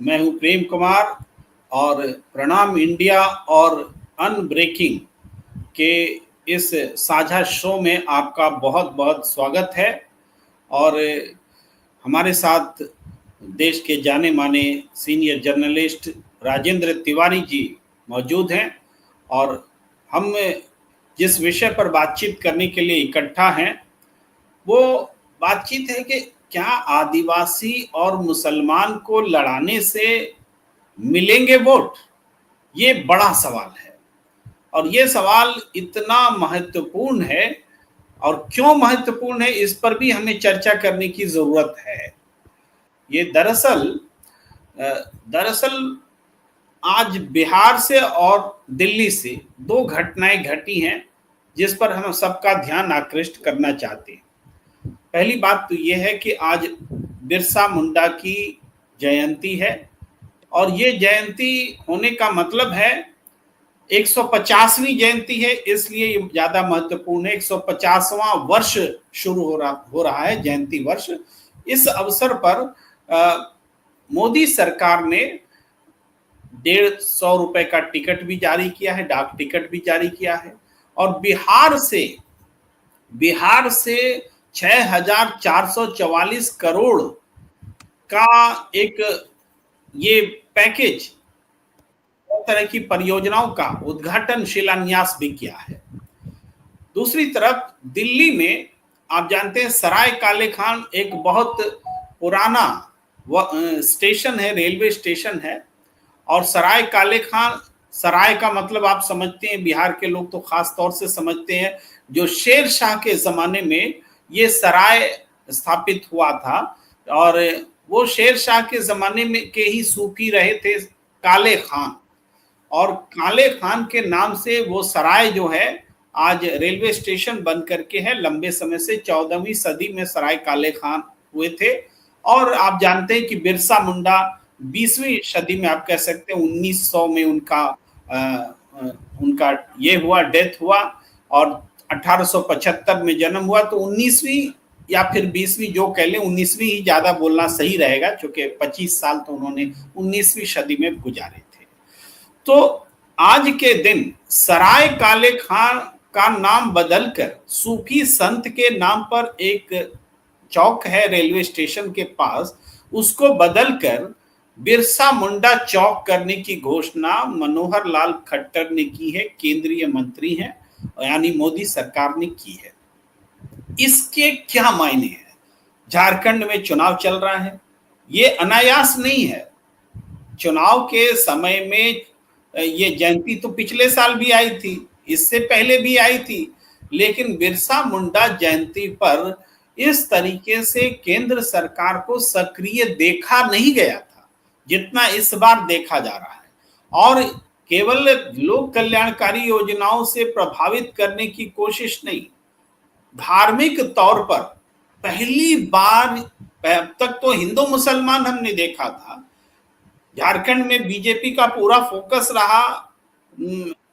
मैं हूं प्रेम कुमार और प्रणाम इंडिया और अनब्रेकिंग के इस साझा शो में आपका बहुत बहुत स्वागत है। और हमारे साथ देश के जाने माने सीनियर जर्नलिस्ट राजेंद्र तिवारी जी मौजूद हैं और हम जिस विषय पर बातचीत करने के लिए इकट्ठा हैं वो बातचीत है कि क्या आदिवासी और मुसलमान को लड़ाने से मिलेंगे वोट। ये बड़ा सवाल है और ये सवाल इतना महत्वपूर्ण है और क्यों महत्वपूर्ण है इस पर भी हमें चर्चा करने की जरूरत है। ये दरअसल आज बिहार से और दिल्ली से दो घटनाएं घटी हैं जिस पर हम सबका ध्यान आकृष्ट करना चाहते हैं। पहली बात तो यह है कि आज बिरसा मुंडा की जयंती है और ये जयंती होने का मतलब है 150वीं जयंती है, इसलिए ये ज्यादा महत्वपूर्ण है। 150वां वर्ष शुरू हो रहा है, जयंती वर्ष। इस अवसर पर मोदी सरकार ने 150 रुपए का टिकट भी जारी किया है, डाक टिकट भी जारी किया है और बिहार से 6,444 करोड़ का एक ये पैकेज तरह की परियोजनाओं का उद्घाटन शिलान्यास भी किया है। दूसरी तरफ दिल्ली में आप जानते हैं सराय काले खान एक बहुत पुराना स्टेशन है, रेलवे स्टेशन है और सराय काले खान, सराय का मतलब आप समझते हैं, बिहार के लोग तो खास तौर से समझते हैं, जो शेर शाह के जमाने में ये सराय स्थापित हुआ था और वो शेर शाह के जमाने में के ही सूफी रहे थे काले खान, और काले खान के नाम से वो सराय जो है आज रेलवे स्टेशन बन करके है। लंबे समय से 14वीं सदी में सराय काले खान हुए थे और आप जानते हैं कि बिरसा मुंडा 20वीं सदी में, आप कह सकते हैं 1900 में उनका ये हुआ, डेथ हुआ और 1875 में जन्म हुआ। तो 19वीं या फिर 20वीं जो कह लें, 19वीं ही ज्यादा बोलना सही रहेगा क्योंकि 25 साल तो उन्होंने 19वीं सदी में गुजारे थे। तो आज के दिन सराय काले खान का नाम बदलकर सूफी संत के नाम पर एक चौक है रेलवे स्टेशन के पास, उसको बदलकर बिरसा मुंडा चौक करने की घोषणा मनोहर लाल खट्टर ने की है, केंद्रीय मंत्री हैं, यानी मोदी सरकार ने की है। इसके क्या मायने हैं? झारखंड में चुनाव चल रहा है, ये अनायास नहीं है। चुनाव के समय में ये जयंती तो पिछले साल भी आई थी, इससे पहले भी आई थी, लेकिन बिरसा मुंडा जयंती पर इस तरीके से केंद्र सरकार को सक्रिय देखा नहीं गया था जितना इस बार देखा जा रहा है। और केवल लोक कल्याणकारी योजनाओं से प्रभावित करने की कोशिश नहीं, धार्मिक तौर पर पहली बार, अब तक तो हिंदू मुसलमान हमने देखा था, झारखंड में बीजेपी का पूरा फोकस रहा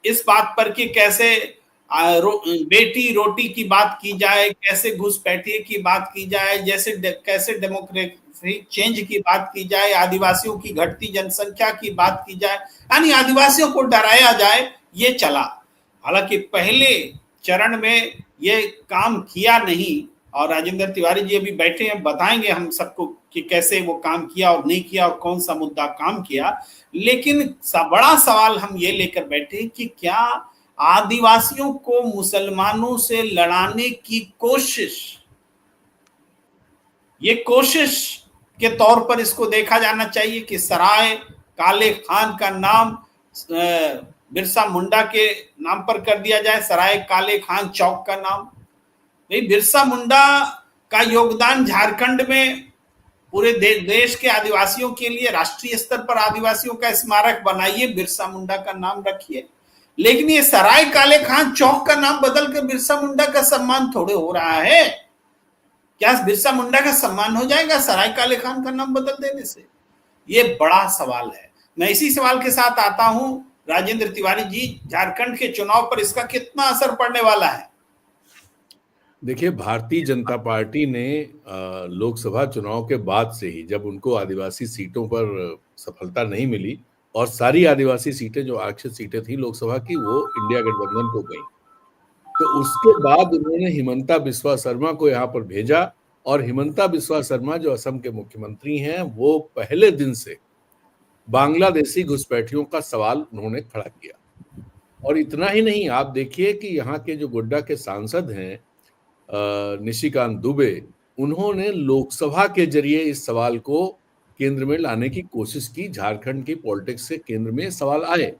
इस बात पर कि कैसे बेटी रोटी की बात की जाए, कैसे घुसपैठिए की बात की जाए, कैसे डेमोक्रेटिक चेंज की बात की जाए, आदिवासियों की घटती जनसंख्या की बात की जाए, यानी आदिवासियों को डराया जाए, ये चला। हालांकि पहले चरण में ये काम किया नहीं और राजेंद्र तिवारी जी अभी बैठे हैं, बताएंगे हम सबको कि कैसे वो काम किया और नहीं किया और कौन सा मुद्दा काम किया। लेकिन बड़ा सवाल हम ये लेकर बैठे कि क्या आदिवासियों को मुसलमानों से लड़ाने की कोशिश, ये कोशिश के तौर पर इसको देखा जाना चाहिए कि सराय काले खान का नाम बिरसा मुंडा के नाम पर कर दिया जाए, सराय काले खान चौक का नाम। भाई बिरसा मुंडा का योगदान झारखंड में पूरे देश के आदिवासियों के लिए, राष्ट्रीय स्तर पर आदिवासियों का स्मारक बनाइए, बिरसा मुंडा का नाम रखिए। लेकिन ये सराय काले खान चौक का नाम बदलकर बिरसा मुंडा का सम्मान थोड़े हो रहा है। क्या बिरसा मुंडा का सम्मान हो जाएगा सराय काले खान का नाम बदल देने से? ये बड़ा सवाल है। मैं इसी सवाल के साथ आता हूं राजेंद्र तिवारी जी, झारखंड के चुनाव पर इसका कितना असर पड़ने वाला है? देखिए, भारतीय जनता पार्टी ने लोकसभा चुनाव के बाद से ही, जब उनको आदिवासी सीटों पर सफलता नहीं मिली और सारी आदिवासी सीटें जो आरक्षित सीटें थी लोकसभा की वो इंडिया गठबंधन को गई, तो उसके बाद उन्होंने हिमंता बिस्वा शर्मा को यहाँ पर भेजा और हिमंता बिस्वा शर्मा जो असम के मुख्यमंत्री हैं वो पहले दिन से बांग्लादेशी घुसपैठियों का सवाल उन्होंने खड़ा किया। और इतना ही नहीं, आप देखिए कि यहाँ के जो गोड्डा के सांसद हैं निशिकांत दुबे, उन्होंने लोकसभा के जरिए इस सवाल को केंद्र में लाने की कोशिश की। झारखंड की पॉलिटिक्स से केंद्र में सवाल आए।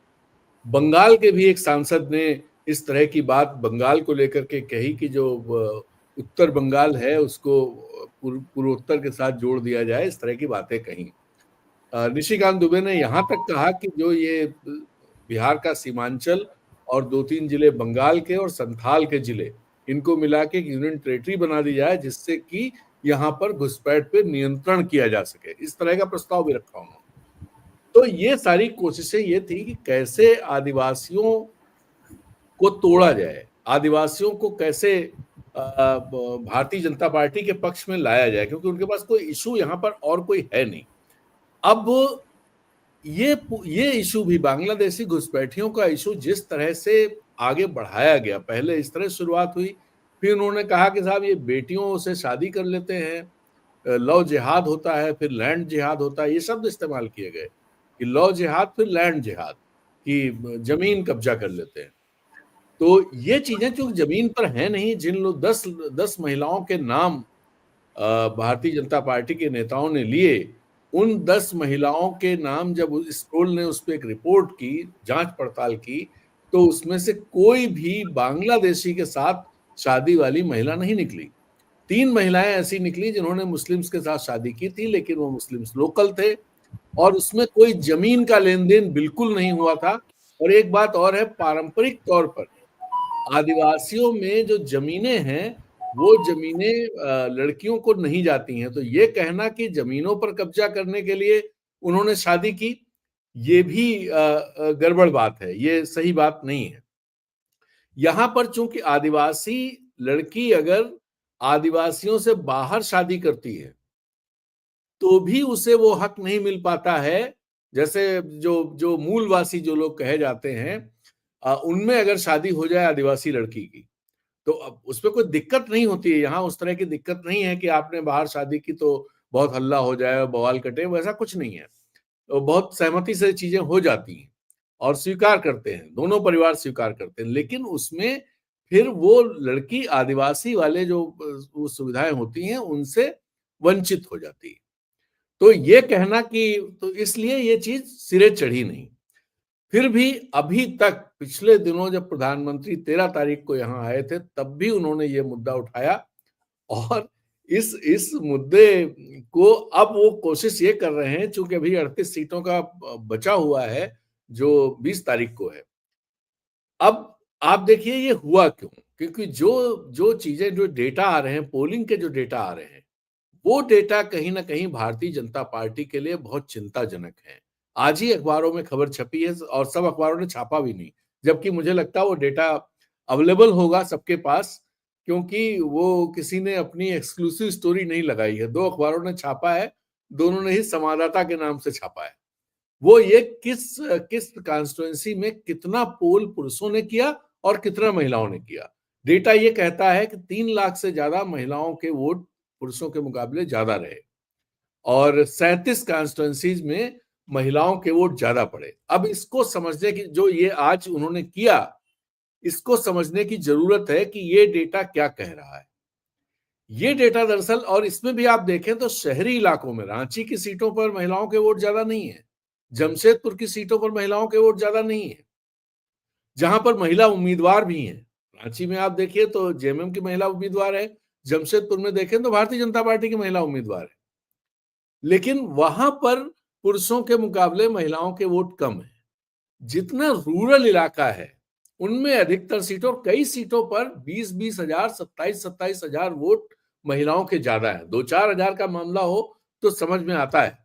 बंगाल के भी एक सांसद ने इस तरह की बात बंगाल को लेकर के कही कि जो उत्तर बंगाल है उसको पूर्वोत्तर के साथ जोड़ दिया जाए, इस तरह की बातें कही। निशिकांत दुबे ने यहाँ तक कहा कि जो ये बिहार का सीमांचल और 2-3 जिले बंगाल के और संथाल के जिले, इनको मिला के यूनियन टेरिटरी बना दी जाए जिससे कि यहाँ पर घुसपैठ पे नियंत्रण किया जा सके। इस तरह का प्रस्ताव भी रखा उन्होंने। तो ये सारी कोशिशें ये थी कि कैसे आदिवासियों को तोड़ा जाए, आदिवासियों को कैसे भारतीय जनता पार्टी के पक्ष में लाया जाए, क्योंकि उनके पास कोई इशू यहाँ पर और कोई है नहीं। अब ये इशू भी, बांग्लादेशी घुसपैठियों का इशू जिस तरह से आगे बढ़ाया गया, पहले इस तरह शुरुआत हुई, फिर उन्होंने कहा कि साहब ये बेटियों से शादी कर लेते हैं, लव जिहाद होता है, फिर लैंड जिहाद होता है, ये शब्द इस्तेमाल किए गए कि लव जिहाद फिर लैंड जिहाद, कि जमीन कब्जा कर लेते हैं। तो ये चीजें जो जमीन पर है नहीं, जिन लोग 10 महिलाओं के नाम भारतीय जनता पार्टी के नेताओं ने लिए, उन 10 महिलाओं के नाम जब स्क्रोल ने उस पर एक रिपोर्ट की, जांच पड़ताल की, तो उसमें से कोई भी बांग्लादेशी के साथ शादी वाली महिला नहीं निकली। 3 महिलाएं ऐसी निकली जिन्होंने मुस्लिम्स के साथ शादी की थी, लेकिन वो मुस्लिम्स लोकल थे और उसमें कोई जमीन का लेन देन बिल्कुल नहीं हुआ था। और एक बात और है, पारंपरिक तौर पर आदिवासियों में जो जमीनें हैं वो जमीनें लड़कियों को नहीं जाती हैं। तो ये कहना कि जमीनों पर कब्जा करने के लिए उन्होंने शादी की, ये भी गड़बड़ बात है, ये सही बात नहीं है। यहां पर चूंकि आदिवासी लड़की अगर आदिवासियों से बाहर शादी करती है तो भी उसे वो हक नहीं मिल पाता है। जैसे जो जो मूलवासी जो लोग कहे जाते हैं, उनमें अगर शादी हो जाए आदिवासी लड़की की तो अब उसमें कोई दिक्कत नहीं होती है। यहाँ उस तरह की दिक्कत नहीं है कि आपने बाहर शादी की तो बहुत हल्ला हो जाए, बवाल कटे, वैसा कुछ नहीं है। तो बहुत सहमति से चीजें हो जाती हैं और स्वीकार करते हैं, दोनों परिवार स्वीकार करते हैं, लेकिन उसमें फिर वो लड़की आदिवासी वाले जो वो सुविधाएं होती हैं उनसे वंचित हो जाती है। तो ये कहना कि, तो इसलिए ये चीज सिरे चढ़ी नहीं। फिर भी अभी तक, पिछले दिनों जब प्रधानमंत्री 13 तारीख को यहाँ आए थे तब भी उन्होंने ये मुद्दा उठाया और इस मुद्दे को अब वो कोशिश ये कर रहे हैं, चूंकि अभी 38 सीटों का बचा हुआ है जो 20 तारीख को है। अब आप देखिए ये हुआ क्यों, क्योंकि जो जो चीजें, जो डेटा आ रहे हैं, पोलिंग के जो डेटा आ रहे हैं, वो डेटा कहीं ना कहीं भारतीय जनता पार्टी के लिए बहुत चिंताजनक है। आज ही अखबारों में खबर छपी है और सब अखबारों ने छापा भी नहीं, जबकि मुझे लगता है वो डेटा अवेलेबल होगा सबके पास, क्योंकि वो किसी ने अपनी एक्सक्लूसिव स्टोरी नहीं लगाई है। 2 अखबारों ने छापा है, दोनों ने ही संवाददाता के नाम से छापा है। वो ये किस किस कॉन्स्टिट्यूएंसी में कितना पोल पुरुषों ने किया और कितना महिलाओं ने किया। डेटा ये कहता है कि 3 लाख से ज्यादा महिलाओं के वोट पुरुषों के मुकाबले ज्यादा रहे और 37 कॉन्स्टिट्यूएंसीज में महिलाओं के वोट ज्यादा पड़े। अब इसको समझने की, जो ये आज उन्होंने किया, इसको समझने की जरूरत है कि ये डेटा क्या कह रहा है। ये डेटा दरअसल, और इसमें भी आप देखें तो शहरी इलाकों में रांची की सीटों पर महिलाओं के वोट ज्यादा नहीं है, जमशेदपुर की सीटों पर महिलाओं के वोट ज्यादा नहीं है, जहां पर महिला उम्मीदवार भी हैं। रांची में आप देखिए तो जेएमएम की महिला उम्मीदवार है, जमशेदपुर में देखें तो भारतीय जनता पार्टी की महिला उम्मीदवार है, लेकिन वहां पर पुरुषों के मुकाबले महिलाओं के वोट कम है। जितना रूरल इलाका है उनमें अधिकतर सीटों, कई सीटों पर 20-20 हजार, 27-27 हजार वोट महिलाओं के ज्यादा है। 2-4 हजार का मामला हो तो समझ में आता है,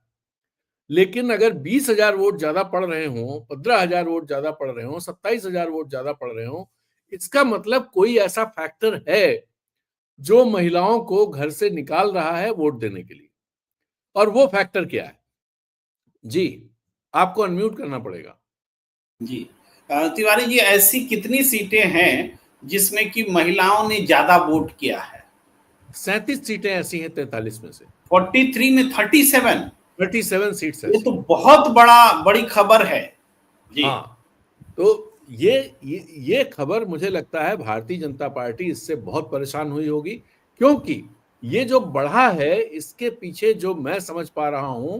लेकिन अगर 20 हजार वोट ज्यादा पड़ रहे हों, 15 हजार वोट ज्यादा पड़ रहे हों, 27 हजार वोट ज्यादा पड़ रहे हों, इसका मतलब कोई ऐसा फैक्टर है जो महिलाओं को घर से निकाल रहा है वोट देने के लिए। और वो फैक्टर क्या है? जी, आपको अनम्यूट करना पड़ेगा। जी तिवारी जी, ऐसी कितनी सीटें हैं जिसमें कि महिलाओं ने ज्यादा वोट किया है? 37 सीटें ऐसी हैं 43 में से। 43 में 37? 37 सीट्स ये ऐसी। तो बहुत बड़ी खबर है जी। हाँ, तो ये खबर मुझे लगता है भारतीय जनता पार्टी इससे बहुत परेशान हुई होगी, क्योंकि ये जो बढ़ा है इसके पीछे जो मैं समझ पा रहा हूं,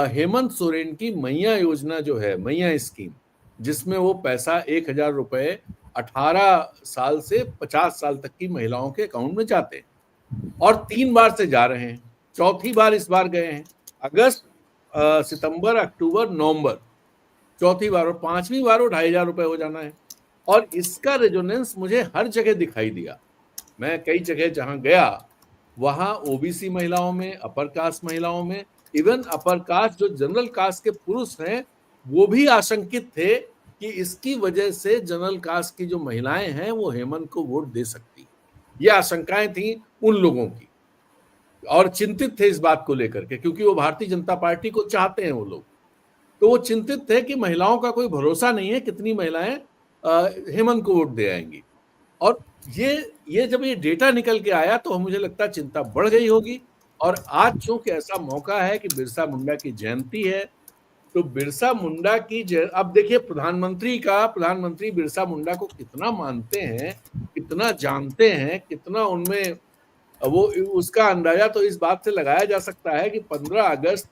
हेमंत सोरेन की मैया योजना जो है, मैया स्कीम, जिसमें वो पैसा 1,000 रुपए 18 साल से 50 साल तक की महिलाओं के अकाउंट में जाते हैं और 3 बार से जा रहे हैं। चौथी बार इस बार गए हैं, अगस्त, सितंबर, अक्टूबर, नवंबर, चौथी बार, और 5वीं बार वो 2,500 रुपए हो जाना है। और इसका रेजोनेंस मुझे हर जगह दिखाई दिया। मैं कई जगह जहां गया वहां ओबीसी महिलाओं में, अपर कास्ट महिलाओं में, इवन अपर कास्ट जो जनरल कास्ट के पुरुष हैं वो भी आशंकित थे कि इसकी वजह से जनरल कास्ट की जो महिलाएं हैं वो हेमंत को वोट दे सकती। ये आशंकाएं थी उन लोगों की और चिंतित थे इस बात को लेकर के, क्योंकि वो भारतीय जनता पार्टी को चाहते हैं वो लोग। तो वो चिंतित थे कि महिलाओं का कोई भरोसा नहीं है, कितनी महिलाएं हेमंत को वोट दे आएंगी। और ये जब ये डेटा निकल के आया तो मुझे लगता है चिंता बढ़ गई होगी। और आज चूंकि ऐसा मौका है कि बिरसा मुंडा की जयंती है, तो बिरसा मुंडा की अब देखिए प्रधानमंत्री बिरसा मुंडा को कितना मानते हैं, कितना जानते हैं, कितना उनमें वो, उसका अंदाजा तो इस बात से लगाया जा सकता है कि 15 अगस्त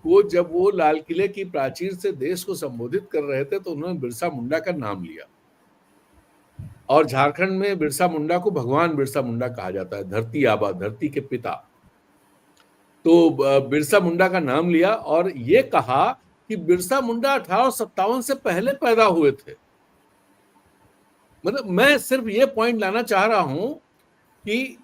को जब वो लाल किले की प्राचीर से देश को संबोधित कर रहे थे तो उन्होंने बिरसा मुंडा का नाम लिया। और झारखंड में बिरसा मुंडा को भगवान बिरसा मुंडा कहा जाता है, धरती आबा, धरती के पिता। तो बिरसा मुंडा का नाम लिया और ये कहा कि बिरसा मुंडा 1857 से पहले पैदा हुए थे। मतलब मैं सिर्फ ये पॉइंट लाना चाह रहा हूं कि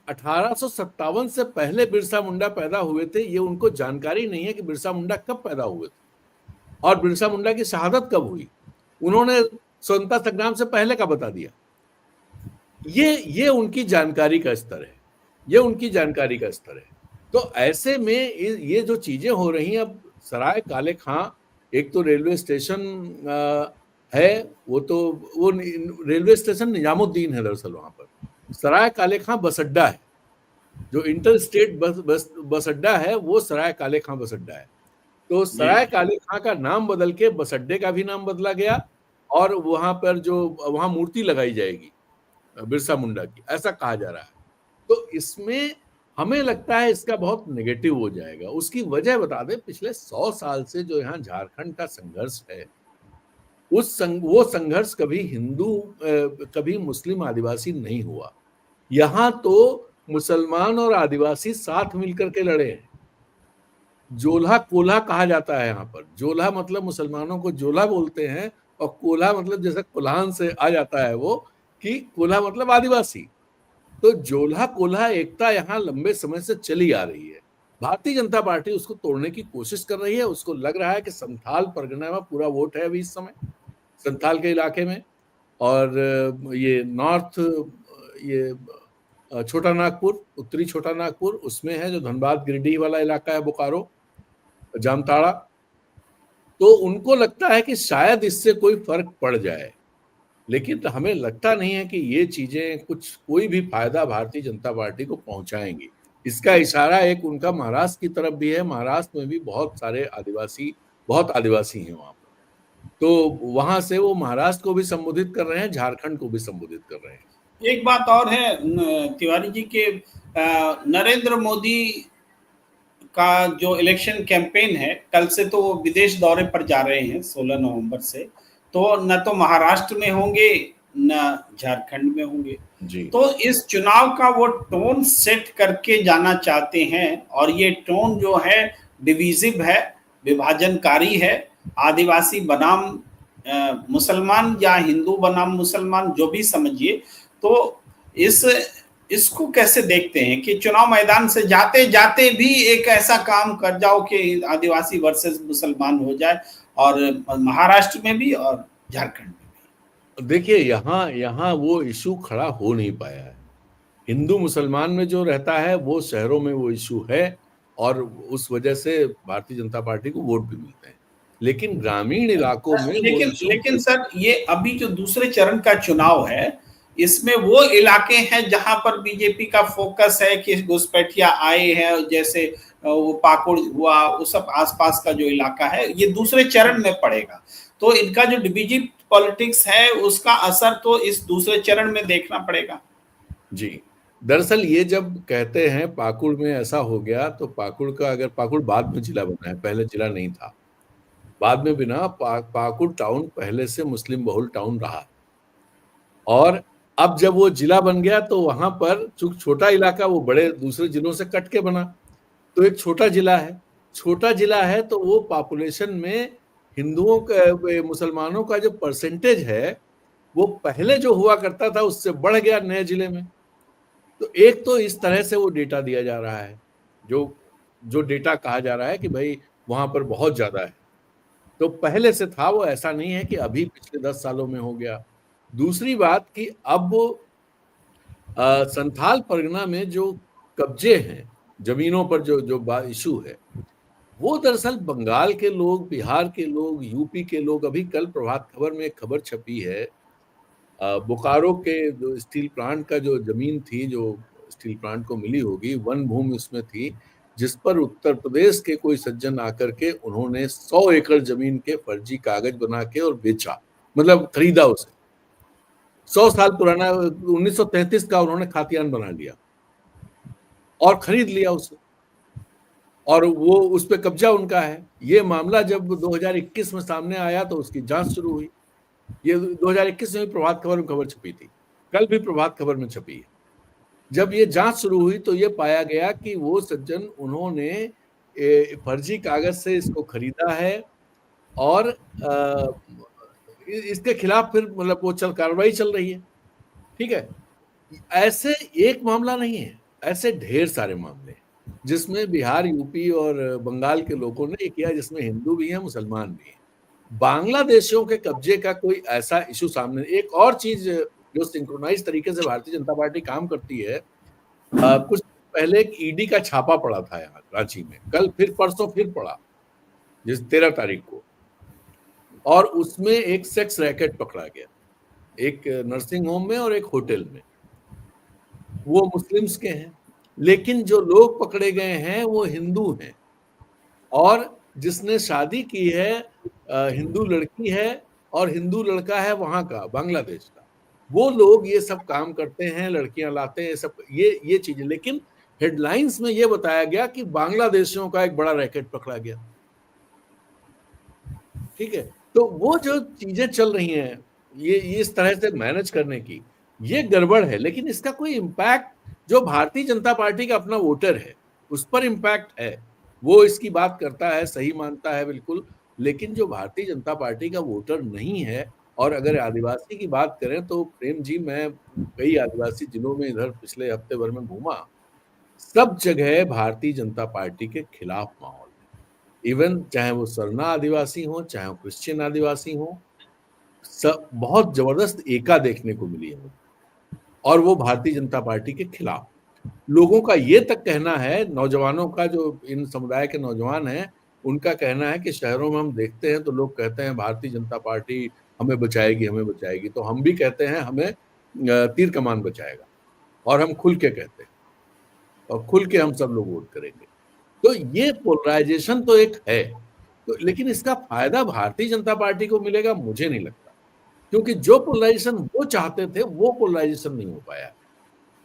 1857 से पहले बिरसा मुंडा पैदा हुए थे। ये उनको जानकारी नहीं है कि बिरसा मुंडा कब पैदा हुए थे और बिरसा मुंडा की शहादत कब हुई। उन्होंने स्वतंत्रता संग्राम से पहले का बता दिया। ये उनकी जानकारी का स्तर है, ये उनकी जानकारी का स्तर है। तो ऐसे में ये जो चीजें हो रही हैं, अब सराय काले खां एक तो रेलवे स्टेशन है, वो रेलवे स्टेशन निजामुद्दीन है दरअसल, वहां पर सराय काले खां बस अड्डा है। जो इंटर स्टेट बस अड्डा है वो सराय काले खां बस अड्डा है। तो सराय काले खां का नाम बदल के बस अड्डे का भी नाम बदला गया और वहां पर जो वहां मूर्ति लगाई जाएगी बिरसा मुंडा की, ऐसा कहा जा रहा है। तो इसमें हमें लगता है इसका बहुत नेगेटिव हो जाएगा। उसकी वजह बता दें, पिछले 100 साल से जो यहाँ झारखंड का संघर्ष है, वो संघर्ष कभी हिंदू कभी मुस्लिम आदिवासी नहीं हुआ। यहाँ तो मुसलमान और आदिवासी साथ मिलकर के लड़े हैं। जोल्हा कोल्हा कहा जाता है यहाँ पर। जोल्हा मतलब मुसलमानों को जोल्हा बोलते हैं और कोल्हा मतलब जैसे कोल्हान से आ जाता है वो, कि कोल्हा मतलब आदिवासी। तो जोल्हा कोल्हा एकता यहाँ लंबे समय से चली आ रही है। भारतीय जनता पार्टी उसको तोड़ने की कोशिश कर रही है। उसको लग रहा है कि संथाल परगना में पूरा वोट है अभी इस समय, संथाल के इलाके में, और ये नॉर्थ, ये छोटा नागपुर, उत्तरी छोटा नागपुर, उसमें है जो धनबाद गिरिडीह वाला इलाका है, बोकारो, जामताड़ा। तो उनको लगता है कि शायद इससे कोई फर्क पड़ जाए, लेकिन हमें लगता नहीं है कि ये चीजें कोई भी फायदा भारतीय जनता पार्टी को पहुंचाएंगी। इसका इशारा एक उनका महाराष्ट्र की तरफ भी है। महाराष्ट्र में भी बहुत आदिवासी हैं वहां पर। तो वहां से वो महाराष्ट्र को भी संबोधित कर रहे हैं, झारखंड को भी संबोधित कर रहे हैं। एक बात और है तिवारी जी के, नरेंद्र मोदी का जो इलेक्शन कैंपेन है, कल से तो वो विदेश दौरे पर जा रहे हैं 16 नवंबर से, तो न तो महाराष्ट्र में होंगे न झारखंड में होंगे जी। तो इस चुनाव का वो टोन सेट करके जाना चाहते हैं और ये टोन जो है डिविजिव है, विभाजनकारी है। आदिवासी बनाम मुसलमान या हिंदू बनाम मुसलमान, जो भी समझिए। तो इसको कैसे देखते हैं कि चुनाव मैदान से जाते जाते भी एक ऐसा काम कर जाओ कि आदिवासी वर्सेस मुसलमान हो जाए, और महाराष्ट्र में भी और झारखंड में भी? देखिए, यहाँ वो इशू खड़ा हो नहीं पाया है। हिंदू मुसलमान में जो रहता है वो शहरों में वो इशू है, और उस वजह से भारतीय जनता पार्टी को वोट भी मिलते हैं। लेकिन ग्रामीण इलाकों में वो लेकिन इशू लेकिन सर, ये अभी जो दूसरे चरण का चुनाव है, इसमें वो इलाके हैं जहां पर बीजेपी का फोकस है कि घुसपैठिया आए हैं, जैसे वो पाकुड़ हुआ, वो सब आसपास का जो इलाका है, ये दूसरे चरण में पड़ेगा। तो इनका जो डिविजिव पॉलिटिक्स है उसका असर तो इस दूसरे चरण में देखना पड़ेगा। जी, दरअसल ये जब कहते हैं पाकुड़ में ऐसा हो गया, तो पाकुड़ का, अगर पाकुड़ बाद में जिला बना है, पहले जिला नहीं था, बाद में बिना पाकुड़ टाउन पहले से मुस्लिम बहुल टाउन रहा, और अब जब वो जिला बन गया तो वहां पर चूंकि छोटा इलाका वो बड़े दूसरे जिलों से कट के बना, तो एक छोटा जिला है। छोटा जिला है तो वो पॉपुलेशन में हिंदुओं का, मुसलमानों का जो परसेंटेज है वो पहले जो हुआ करता था उससे बढ़ गया नए जिले में। तो एक तो इस तरह से वो डेटा दिया जा रहा है, जो जो डेटा कहा जा रहा है कि भाई वहां पर बहुत ज्यादा है, तो पहले से था, वो ऐसा नहीं है कि अभी पिछले 10 सालों में हो गया। दूसरी बात कि अब संथाल परगना में जो कब्जे हैं जमीनों पर, जो जो इशू है, वो दरअसल बंगाल के लोग, बिहार के लोग, यूपी के लोग, अभी कल प्रभात खबर में एक खबर छपी है, बोकारो के जो स्टील प्लांट का जो जमीन थी, जो स्टील प्लांट को मिली होगी, वन भूमि उसमें थी, जिस पर उत्तर प्रदेश के कोई सज्जन आकर के उन्होंने 100 एकड़ जमीन के फर्जी कागज बना के और बेचा, मतलब खरीदा उसे। 100 साल पुराना 1933 का उन्होंने खातियान बना लिया और खरीद लिया उसे, और वो उस पर कब्जा उनका है। ये मामला जब 2021 में सामने आया तो उसकी जांच शुरू हुई। ये 2021 में प्रभात खबर में खबर छपी थी, कल भी प्रभात खबर में छपी है। जब ये जांच शुरू हुई तो ये पाया गया कि वो सज्जन, उन्होंने फर्जी कागज से इसको खरीदा है, और इसके खिलाफ फिर मतलब वो कार्रवाई चल रही है। ठीक है, ऐसे एक मामला नहीं है, ऐसे ढेर सारे मामले हैं जिसमें बिहार, यूपी और बंगाल के लोगों ने ये किया, जिसमें हिंदू भी हैं, मुसलमान भी हैं। बांग्लादेशियों के कब्जे का कोई ऐसा इशू सामने। एक और चीज जो सिंक्रोनाइज तरीके से भारतीय जनता पार्टी काम करती है, कुछ पहले एक ईडी का छापा पड़ा था यहाँ रांची में, कल फिर परसों फिर पड़ा, जिस 13 तारीख को, और उसमें एक सेक्स रैकेट पकड़ा गया, एक नर्सिंग होम में और एक होटल में। वो मुस्लिम्स के हैं, लेकिन जो लोग पकड़े गए हैं वो हिंदू हैं, और जिसने शादी की है हिंदू लड़की है, और हिंदू लड़का है वहां का, बांग्लादेश का। वो लोग ये सब काम करते हैं, लड़कियां लाते हैं, सब ये चीजें। लेकिन हेडलाइंस में ये बताया गया कि बांग्लादेशियों का एक बड़ा रैकेट पकड़ा गया। ठीक है, तो वो जो चीजें चल रही हैं, ये इस तरह से मैनेज करने की, ये गड़बड़ है। लेकिन इसका कोई इम्पैक्ट, जो भारतीय जनता पार्टी का अपना वोटर है उस पर इम्पैक्ट है, वो इसकी बात करता है, सही मानता है बिल्कुल। लेकिन जो भारतीय जनता पार्टी का वोटर नहीं है, और अगर आदिवासी की बात करें तो प्रेम जी, मैं कई आदिवासी जिलों में इधर पिछले हफ्ते भर में घूमा, सब जगह भारतीय जनता पार्टी के खिलाफ माहौल है। इवन चाहे वो सरना आदिवासी हो, चाहे वो क्रिश्चियन आदिवासी हो, सब बहुत जबरदस्त एका देखने को मिली है, और वो भारतीय जनता पार्टी के खिलाफ। लोगों का ये तक कहना है, नौजवानों का, जो इन समुदाय के नौजवान हैं, उनका कहना है कि शहरों में हम देखते हैं तो लोग कहते हैं भारतीय जनता पार्टी हमें बचाएगी, हमें बचाएगी, तो हम भी कहते हैं हमें तीर कमान बचाएगा, और हम खुल के कहते हैं, और खुल के हम सब लोग वोट करेंगे। तो ये पोलराइजेशन तो एक है, तो लेकिन इसका फायदा भारतीय जनता पार्टी को मिलेगा, मुझे नहीं लगता, क्योंकि जो पोलराइजेशन वो चाहते थे वो पोलराइजेशन नहीं हो पाया।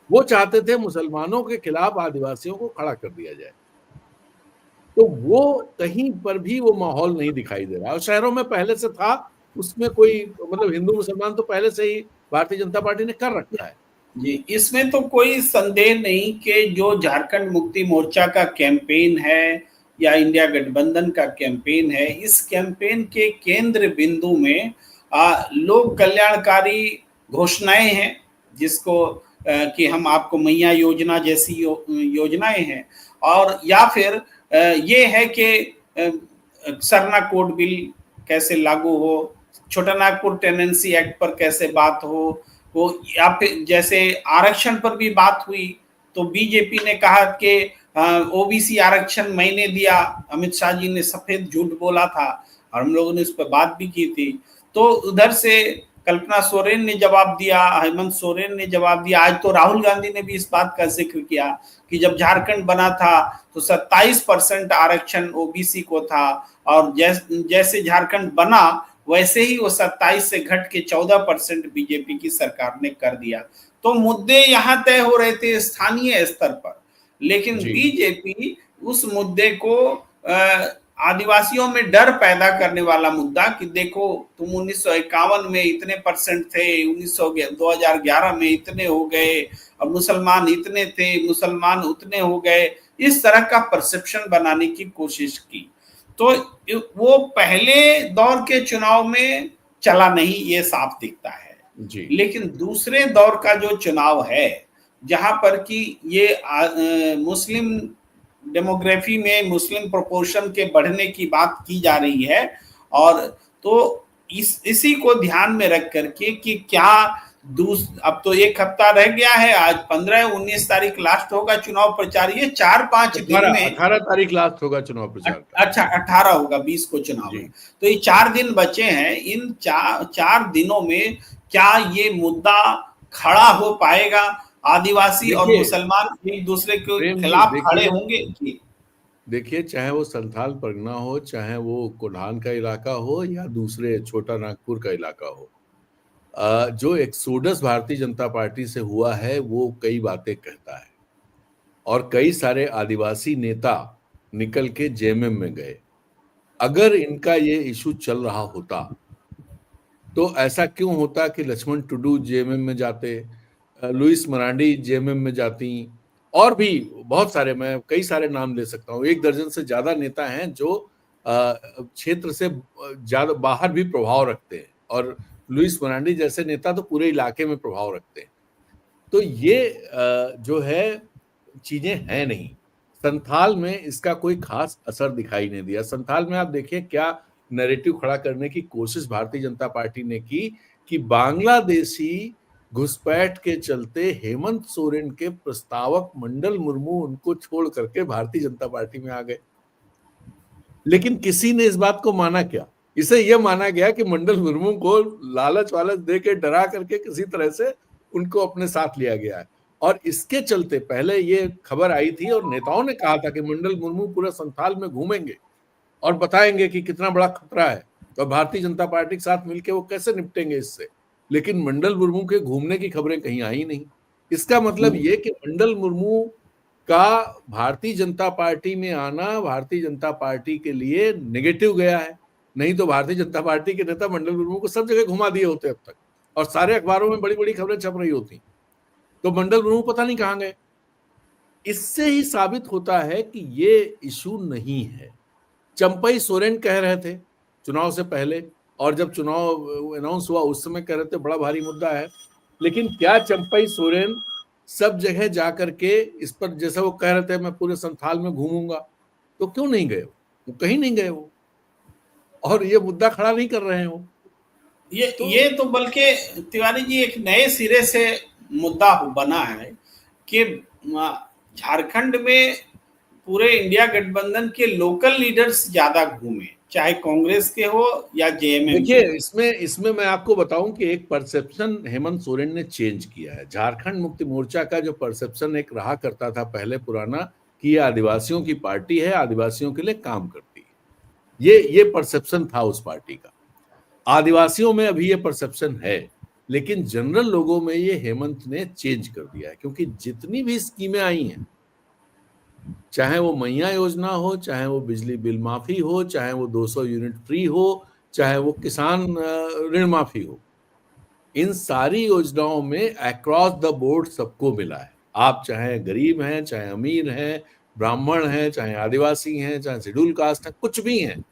वो चाहते थे मुसलमानों के खिलाफ आदिवासियों को खड़ा कर दिया जाए, तो वो कहीं पर भी वो माहौल नहीं दिखाई दे रहा। और शहरों में पहले से था, उसमें कोई मतलब हिंदू मुसलमान तो पहले से ही भारतीय जनता पार्टी ने कर रखा है। जी, इसमें तो कोई संदेह नहीं कि जो झारखंड मुक्ति मोर्चा का कैंपेन है या इंडिया गठबंधन का कैंपेन है, इस कैंपेन के केंद्र बिंदु में लोक कल्याणकारी घोषणाएं हैं, जिसको कि हम आपको मैया योजना जैसी योजनाएं हैं, और या फिर ये है कि सरना कोड बिल कैसे लागू हो, छोटा नागपुर टेनेंसी एक्ट पर कैसे बात हो, वो या फिर जैसे आरक्षण पर भी बात हुई तो बीजेपी ने कहा कि ओबीसी आरक्षण मैंने दिया, अमित शाह जी ने सफेद झूठ बोला था और हम लोगों ने उस पर बात भी की थी। तो उधर से कल्पना सोरेन ने जवाब दिया, हेमंत सोरेन ने जवाब दिया, आज तो राहुल गांधी ने भी इस बात का जिक्र किया कि जब झारखंड बना था तो 27% आरक्षण ओबीसी को था और जैसे झारखंड बना वैसे ही वो 27 से घट के 14% बीजेपी की सरकार ने कर दिया। तो मुद्दे यहाँ तय हो रहे थे स्थानीय स्तर पर, लेकिन बीजेपी उस मुद्दे को आदिवासियों में डर पैदा करने वाला मुद्दा कि देखो तुम 1951 में इतने परसेंट थे, 2011 में इतने हो गए, अब मुसलमान इतने थे, मुसलमान उतने हो गए, इस तरह का परसेप्शन बनाने की कोशिश की। तो वो पहले दौर के चुनाव में चला नहीं, ये साफ दिखता है जी। लेकिन दूसरे दौर का जो चुनाव है जहां पर कि ये मुस्लिम डेमोग्राफी में मुस्लिम प्रोपोर्शन के बढ़ने की बात की जा रही है, और तो इसी को ध्यान में रख करके कि क्या अब तो एक हफ्ता रह गया है, आज 15-19 तारीख लास्ट होगा चुनाव प्रचार, ये 4-5 दिन में 18 तारीख लास्ट होगा चुनाव प्रचार। अच्छा 18 होगा, 20 को चुनाव है, तो ये 4 दिन बचे हैं। इन चार दिनों में क्या ये मुद्दा खड़ा हो पाएगा? आदिवासी और मुसलमान एक दूसरे के खिलाफ खड़े होंगे? देखिए, चाहे वो संथाल परगना हो, चाहे वो कोल्हान का इलाका हो या दूसरे छोटा नागपुर का इलाका हो, जो एक्सोडस भारतीय जनता पार्टी से हुआ है वो कई बातें कहता है और कई सारे आदिवासी नेता निकल के जेएमएम में गए। अगर इनका ये इशू चल रहा होता तो ऐसा क्यों होता कि लक्ष्मण टुडू जेएमएम में जाते, लुइस मरांडी जेएमएम में जाती, और भी बहुत सारे, मैं कई सारे नाम ले सकता हूँ, 1 दर्जन से ज्यादा नेता हैं जो क्षेत्र से ज्यादा बाहर भी प्रभाव रखते हैं, और लुइस मरांडी जैसे नेता तो पूरे इलाके में प्रभाव रखते हैं। तो ये जो है चीजें हैं नहीं। संथाल में इसका कोई खास असर दिखाई नहीं दिया। संथाल में आप देखिए क्या नैरेटिव खड़ा करने की कोशिश भारतीय जनता पार्टी ने की कि बांग्लादेशी घुसपैठ के चलते हेमंत सोरेन के प्रस्तावक मंडल मुर्मू उनको छोड़ करके भारतीय जनता पार्टी में आ गए। लेकिन किसी ने इस बात को माना क्या? इसे यह माना गया कि मंडल मुर्मू को लालच वालच दे के डरा करके किसी तरह से उनको अपने साथ लिया गया है, और इसके चलते पहले ये खबर आई थी और नेताओं ने कहा था कि मंडल मुर्मू पूरे संथाल में घूमेंगे और बताएंगे कि कितना बड़ा खतरा है, तो भारतीय जनता पार्टी के साथ मिलकर वो कैसे निपटेंगे इससे। लेकिन मंडल मुर्मू के घूमने की खबरें कहीं आई नहीं। इसका मतलब ये कि मंडल मुर्मू का भारतीय जनता पार्टी में आना भारतीय जनता पार्टी के लिए नेगेटिव गया है। नहीं तो भारतीय जनता पार्टी के नेता मंडल मुर्मू को सब जगह घुमा दिए होते अब तक, और सारे अखबारों में बड़ी बड़ी खबरें छप रही होती, तो मंडल मुर्मू पता नहीं कहां गए। इससे ही साबित होता है कि ये इशू नहीं है। चंपई सोरेन कह रहे थे चुनाव से पहले, और जब चुनाव अनाउंस हुआ उस समय कह रहे थे बड़ा भारी मुद्दा है, लेकिन क्या चंपई सोरेन सब जगह जाकर के इस पर, जैसा वो कह रहे थे मैं पूरे संथाल में घूमूंगा, तो क्यों नहीं गए? वो कहीं नहीं गए वो, और ये मुद्दा खड़ा नहीं कर रहे हो। ये तो बल्कि तिवारी जी एक नए सिरे से मुद्दा बना है कि झारखंड में पूरे इंडिया गठबंधन के लोकल लीडर्स ज्यादा घूमे, चाहे कांग्रेस के हो या जेएमएम। देखिए, इसमें मैं आपको बताऊं कि एक परसेप्शन हेमंत सोरेन ने चेंज किया है। झारखंड मुक्ति मोर्चा का जो परसेप्शन एक रहा करता था पहले पुराना कि ये आदिवासियों की पार्टी है, आदिवासियों के लिए काम करती है, ये परसेप्शन था उस पार्टी का। आदिवासियों में अभी ये परसेप्शन है, लेकिन जनरल लोगों में ये हेमंत ने चेंज कर दिया है, क्योंकि जितनी भी स्कीमें आई हैं, चाहे वो मैया योजना हो, चाहे वो बिजली बिल माफी हो, चाहे वो 200 यूनिट फ्री हो, चाहे वो किसान ऋण माफी हो, इन सारी योजनाओं में अक्रॉस द बोर्ड सबको मिला है। आप चाहे गरीब हैं, चाहे अमीर हैं, ब्राह्मण हैं, चाहे आदिवासी हैं, चाहे शेड्यूल कास्ट है, कुछ भी हैं,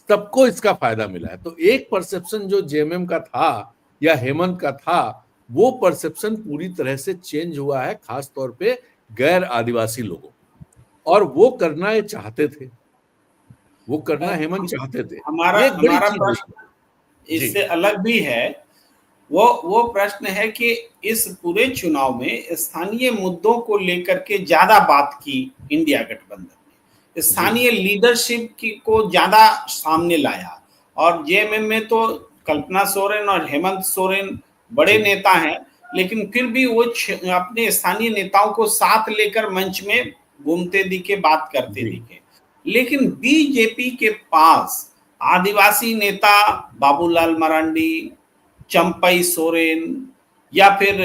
सबको इसका फायदा मिला है। तो एक परसेप्शन जो जेएमएम का था या हेमंत का था, वो परसेप्शन पूरी तरह से चेंज हुआ है, खास तौर पे गैर आदिवासी लोगों, और वो करना ये चाहते थे, वो करना हेमंत चाहते थे। हमारा प्रश्न इससे अलग भी है। वो प्रश्न है कि इस पूरे चुनाव में स्थानीय मुद्दों को लेकर के ज्यादा बात की इंडिया गठबंधन ने, स्थानीय लीडरशिप की को ज्यादा सामने लाया। और जेएमएम में तो कल्पना सोरेन और हेमंत सोरेन बड़े नेता हैं, लेकिन फिर भी वो अपने स्थानीय नेताओं को साथ लेकर मंच में घूमते दिखे, बात करते दिखे। लेकिन बीजेपी के पास आदिवासी नेता बाबूलाल मरांडी, चंपई सोरेन या फिर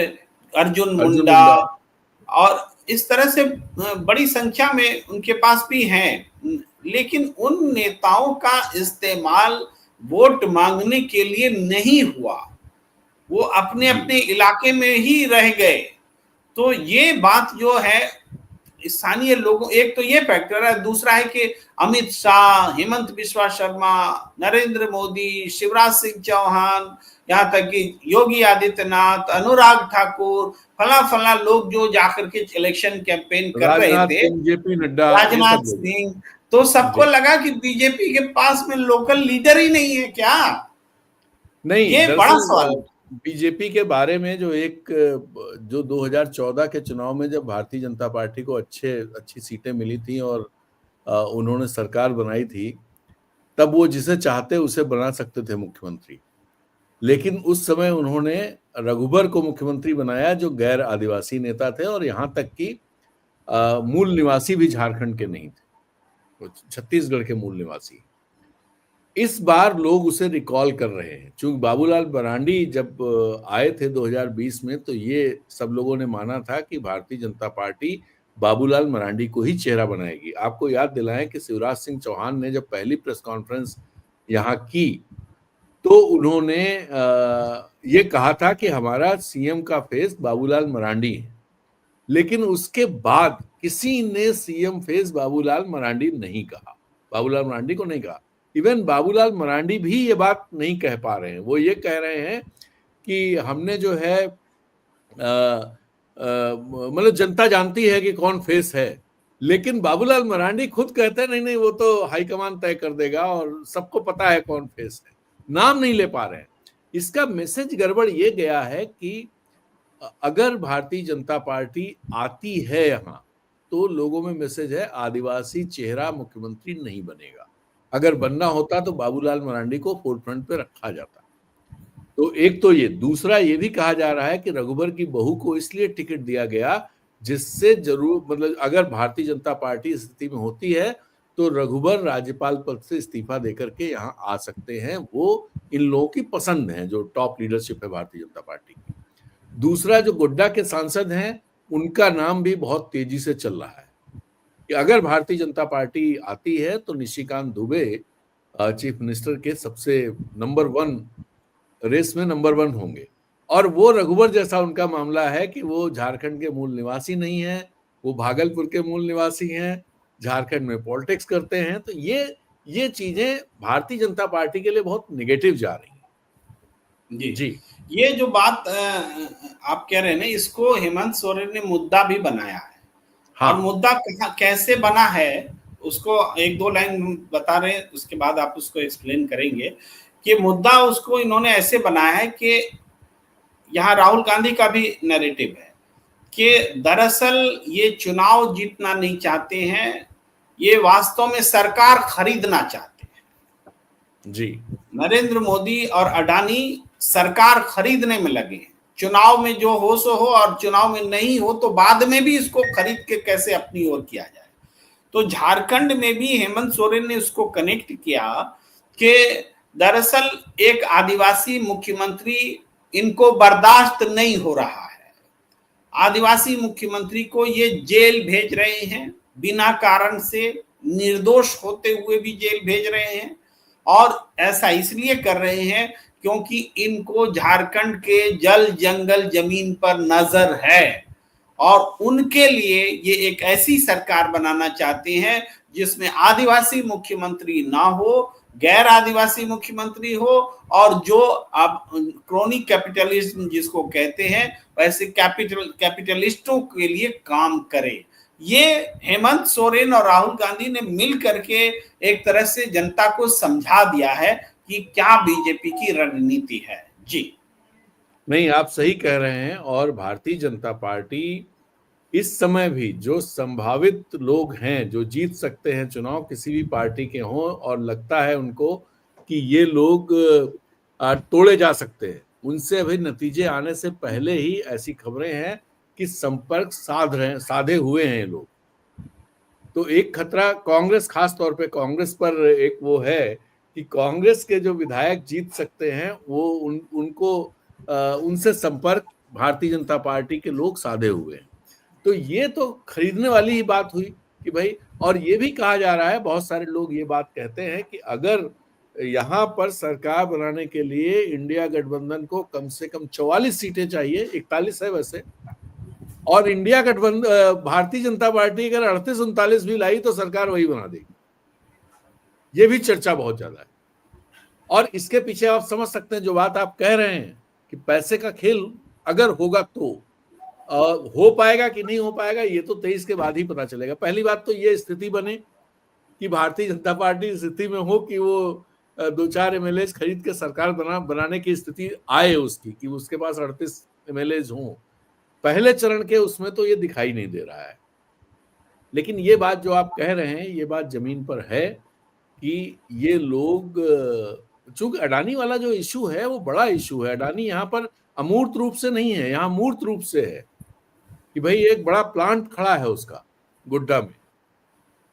अर्जुन मुंडा और इस तरह से बड़ी संख्या में उनके पास भी हैं, लेकिन उन नेताओं का इस्तेमाल वोट मांगने के लिए नहीं हुआ, वो अपने अपने इलाके में ही रह गए। तो ये बात जो है स्थानीय लोगों, एक तो ये फैक्टर है, दूसरा है कि अमित शाह, हेमंत बिस्वा शर्मा, नरेंद्र मोदी, शिवराज सिंह चौहान, यहाँ तक कि योगी आदित्यनाथ, अनुराग ठाकुर, फला फला लोग जो जाकर के इलेक्शन कैंपेन कर रहे थे, जेपी नड्डा, राजनाथ सिंह, तो सबको लगा कि बीजेपी के पास में लोकल लीडर ही नहीं है क्या? नहीं, ये बड़ा सवाल। बीजेपी के बारे में जो 2014 के चुनाव में जब भारतीय जनता पार्टी को अच्छी सीटें मिली थी और उन्होंने सरकार बनाई थी, तब वो जिसे चाहते उसे बना सकते थे मुख्यमंत्री। लेकिन उस समय उन्होंने रघुबर को मुख्यमंत्री बनाया जो गैर आदिवासी नेता थे और यहाँ तक कि मूल निवासी भी झारखंड के नहीं थे, छत्तीसगढ़ के मूल निवासी। इस बार लोग उसे रिकॉल कर रहे हैं, चूंकि बाबूलाल मरांडी जब आए थे 2020 में, तो ये सब लोगों ने माना था कि भारतीय जनता पार्टी बाबूलाल मरांडी को ही चेहरा बनाएगी। आपको याद दिलाएं कि शिवराज सिंह चौहान ने जब पहली प्रेस कॉन्फ्रेंस यहाँ की तो उन्होंने ये कहा था कि हमारा सीएम का फेस बाबूलाल मरांडी है, लेकिन उसके बाद किसी ने सीएम फेस बाबूलाल मरांडी नहीं कहा, बाबूलाल मरांडी को नहीं कहा। इवन बाबूलाल मरांडी भी ये बात नहीं कह पा रहे हैं। वो ये कह रहे हैं कि हमने जो है मतलब जनता जानती है कि कौन फेस है, लेकिन बाबूलाल मरांडी खुद कहते हैं नहीं वो तो हाईकमान तय कर देगा और सबको पता है कौन फेस है, नाम नहीं ले पा रहे हैं। इसका मैसेज गड़बड़ ये गया है कि अगर भारतीय जनता पार्टी आती है यहाँ तो लोगों में मैसेज है आदिवासी चेहरा मुख्यमंत्री नहीं बनेगा। अगर बनना होता तो बाबूलाल मरांडी को फोरफ्रंट पे रखा जाता। तो एक तो ये, दूसरा ये भी कहा जा रहा है कि रघुबर की बहू को इसलिए टिकट दिया गया जिससे जरूर मतलब अगर भारतीय जनता पार्टी स्थिति में होती है तो रघुबर राज्यपाल पद से इस्तीफा देकर के यहाँ आ सकते हैं। वो इन लोगों की पसंद है जो टॉप लीडरशिप है भारतीय जनता पार्टी की। दूसरा जो गोड्डा के सांसद हैं उनका नाम भी बहुत तेजी से चल रहा है कि अगर भारतीय जनता पार्टी आती है तो निशिकांत दुबे चीफ मिनिस्टर के सबसे नंबर 1 रेस में नंबर 1 होंगे। और वो रघुबर जैसा उनका मामला है कि वो झारखंड के मूल निवासी नहीं है, वो भागलपुर के मूल निवासी हैं, झारखंड में पॉलिटिक्स करते हैं। तो ये चीजें भारतीय जनता पार्टी के लिए बहुत नेगेटिव जा रही हैं। जी ये जो बात आप कह रहे हैं ना, इसको हेमंत सोरेन ने मुद्दा भी बनाया है। हाँ। और मुद्दा कैसे बना है उसको 1-2 लाइन बता रहे हैं, उसके बाद आप उसको एक्सप्लेन करेंगे कि मुद्दा उसको इन्होंने ऐसे बनाया है कि यहाँ राहुल गांधी का भी नैरेटिव है कि दरअसल ये चुनाव जीतना नहीं चाहते हैं, ये वास्तव में सरकार खरीदना चाहते हैं। जी, नरेंद्र मोदी और अडानी सरकार खरीदने में लगे हैं। चुनाव में जो हो सो हो और चुनाव में नहीं हो तो बाद में भी इसको खरीद के कैसे अपनी ओर किया जाए। तो झारखंड में भी हेमंत सोरेन ने उसको कनेक्ट किया कि दरअसल एक आदिवासी मुख्यमंत्री इनको बर्दाश्त नहीं हो रहा है। आदिवासी मुख्यमंत्री को ये जेल भेज रहे हैं, बिना कारण से निर्दोष होते हुए भी जेल भेज रहे हैं। और ऐसा इसलिए कर रहे हैं क्योंकि इनको झारखंड के जल जंगल जमीन पर नजर है और उनके लिए ये एक ऐसी सरकार बनाना चाहते हैं जिसमें आदिवासी मुख्यमंत्री ना हो, गैर आदिवासी मुख्यमंत्री हो और जो अब क्रोनिक कैपिटलिज्म जिसको कहते हैं वैसे कैपिटलिस्टों के लिए काम करे। ये हेमंत सोरेन और राहुल गांधी ने मिल करके एक तरह से जनता को समझा दिया है कि क्या बीजेपी की रणनीति है। जी नहीं, आप सही कह रहे हैं। और भारतीय जनता पार्टी इस समय भी जो संभावित लोग हैं जो जीत सकते हैं चुनाव किसी भी पार्टी के हों और लगता है उनको कि ये लोग तोड़े जा सकते हैं, उनसे अभी नतीजे आने से पहले ही ऐसी खबरें हैं कि संपर्क साधे हुए हैं लोग। तो एक खतरा कांग्रेस, खास तौर पे कांग्रेस पर एक वो है कि कांग्रेस के जो विधायक जीत सकते हैं वो उनको उनसे संपर्क भारतीय जनता पार्टी के लोग साधे हुए हैं। तो ये तो खरीदने वाली ही बात हुई कि भाई, और ये भी कहा जा रहा है, बहुत सारे लोग ये बात कहते हैं कि अगर यहाँ पर सरकार बनाने के लिए इंडिया गठबंधन को कम से कम 44 सीटें चाहिए, 41 है वैसे, और इंडिया गठबंधन भारतीय जनता पार्टी अगर 38-39 भी लाई तो सरकार वही बना देगी। ये भी चर्चा बहुत ज्यादा है। और इसके पीछे आप समझ सकते हैं जो बात आप कह रहे हैं कि पैसे का खेल अगर होगा तो हो पाएगा कि नहीं हो पाएगा ये तो 23 के बाद ही पता चलेगा। पहली बात तो ये स्थिति बने कि भारतीय जनता पार्टी स्थिति में हो कि वो 2-4 एमएलए खरीद के सरकार बनाने की स्थिति आए उसकी, कि उसके पास 38 एमएलए हों। पहले चरण के उसमें तो ये दिखाई नहीं दे रहा है। लेकिन ये बात जो आप कह रहे हैं ये बात जमीन पर है कि ये लोग, चूंकि अडानी वाला जो इशू है वो बड़ा इशू है। अडानी यहाँ पर अमूर्त रूप से नहीं है, यहाँ मूर्त रूप से है कि भाई एक बड़ा प्लांट खड़ा है उसका गोड्डा में,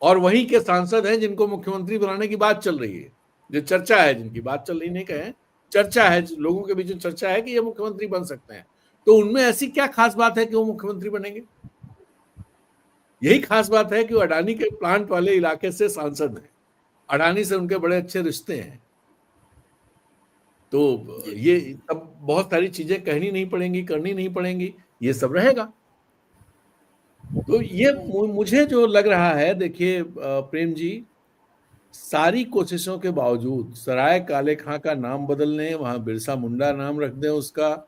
और वहीं के सांसद हैं जिनको मुख्यमंत्री बनाने की बात चल रही है, जो चर्चा है, जिनकी बात चल रही नहीं कहें, चर्चा है, लोगों के बीच में चर्चा है कि ये मुख्यमंत्री बन सकते हैं। तो उनमें ऐसी क्या खास बात है कि वो मुख्यमंत्री बनेंगे? यही खास बात है कि वो अडानी के प्लांट वाले इलाके से सांसद हैं, अडानी से उनके बड़े अच्छे रिश्ते हैं। तो ये अब बहुत सारी चीजें कहनी नहीं पड़ेंगी, करनी नहीं पड़ेंगी, ये सब रहेगा। तो ये मुझे जो लग रहा है, देखिए प्रेम जी, सारी कोशिशों के बावजूद सराय काले खां का नाम बदलने, वहां बिरसा मुंडा नाम रख दें उसका,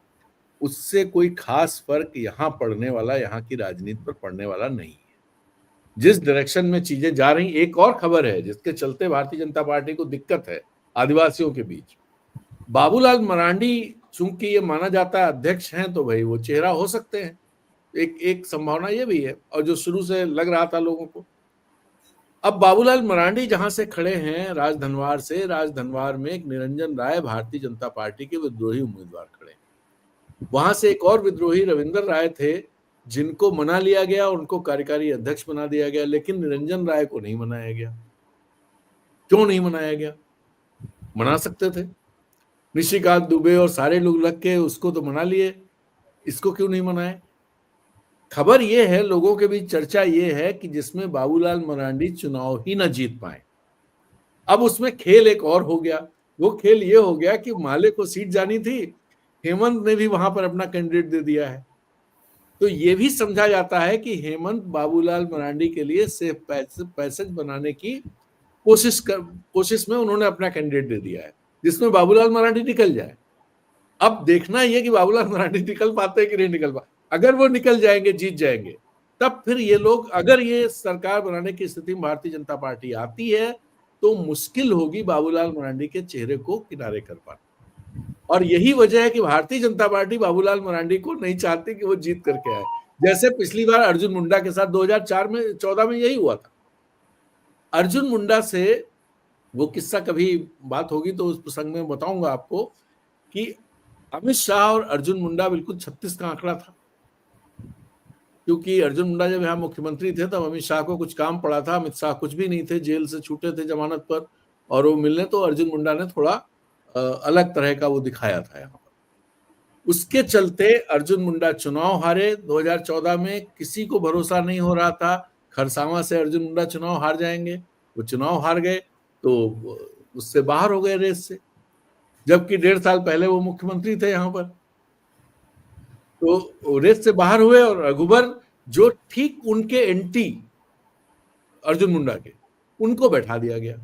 उससे कोई खास फर्क यहाँ पड़ने वाला, यहाँ की राजनीति पर पड़ने वाला नहीं है। जिस डायरेक्शन में चीजें जा रही, एक और खबर है जिसके चलते भारतीय जनता पार्टी को दिक्कत है आदिवासियों के बीच। बाबूलाल मरांडी चूंकि ये माना जाता है अध्यक्ष हैं, तो भाई वो चेहरा हो सकते हैं, एक संभावना ये भी है, और जो शुरू से लग रहा था लोगों को। अब बाबूलाल मरांडी जहां से खड़े हैं राजधनवार से, राजधनवार में एक निरंजन राय भारतीय जनता पार्टी के विद्रोही उम्मीदवार खड़े, वहां से एक और विद्रोही रविंदर राय थे जिनको मना लिया गया, उनको कार्यकारी अध्यक्ष बना दिया गया, लेकिन निरंजन राय को नहीं मनाया गया। क्यों नहीं मनाया गया? मना सकते थे, निशिकांत दुबे और सारे लोग लग के उसको तो मना लिए, इसको क्यों नहीं मनाए? खबर ये है, लोगों के बीच चर्चा ये है कि जिसमें बाबूलाल मरांडी चुनाव ही न जीत पाए। अब उसमें खेल एक और हो गया, वो खेल ये हो गया कि माले को सीट जानी थी, हेमंत ने भी वहां पर अपना कैंडिडेट दे दिया है। तो ये भी समझा जाता है कि हेमंत बाबूलाल मरांडी के लिए सेफ पैसेज बनाने की कोशिश में उन्होंने अपना कैंडिडेट दे दिया है, जिसमें बाबूलाल मरांडी निकल जाए। अब देखना यह कि बाबूलाल मरांडी निकल पाते हैं कि नहीं निकल पाते। अगर वो निकल जाएंगे, जीत जाएंगे, तब फिर ये लोग, अगर ये सरकार बनाने की स्थिति में भारतीय जनता पार्टी आती है तो मुश्किल होगी बाबूलाल मरांडी के चेहरे को किनारे कर पाना। और यही वजह है कि भारतीय जनता पार्टी बाबूलाल मरांडी को नहीं चाहती कि वो जीत करके आए, जैसे पिछली बार अर्जुन मुंडा के साथ 2014 में यही हुआ था। अर्जुन मुंडा से वो किस्सा, कभी बात होगी तो उस प्रसंग में बताऊंगा आपको, कि अमित शाह और अर्जुन मुंडा बिल्कुल 36 का आंकड़ा था, क्योंकि अर्जुन मुंडा जब यहाँ मुख्यमंत्री थे तब अमित शाह को कुछ काम पड़ा था, अमित शाह कुछ भी नहीं थे, जेल से छूटे थे जमानत पर, और वो मिलने, तो अर्जुन मुंडा ने थोड़ा अलग तरह का वो दिखाया था यहाँ पर। उसके चलते अर्जुन मुंडा चुनाव हारे 2014 में, किसी को भरोसा नहीं हो रहा था खरसावां से अर्जुन मुंडा चुनाव हार जाएंगे, वो चुनाव हार गए तो उससे बाहर हो गए रेस से, जबकि 1.5 साल पहले वो मुख्यमंत्री थे यहाँ पर। तो रेस से बाहर हुए, और रघुबर जो ठीक उनके एंटी अर्जुन मुंडा के, उनको बैठा दिया गया।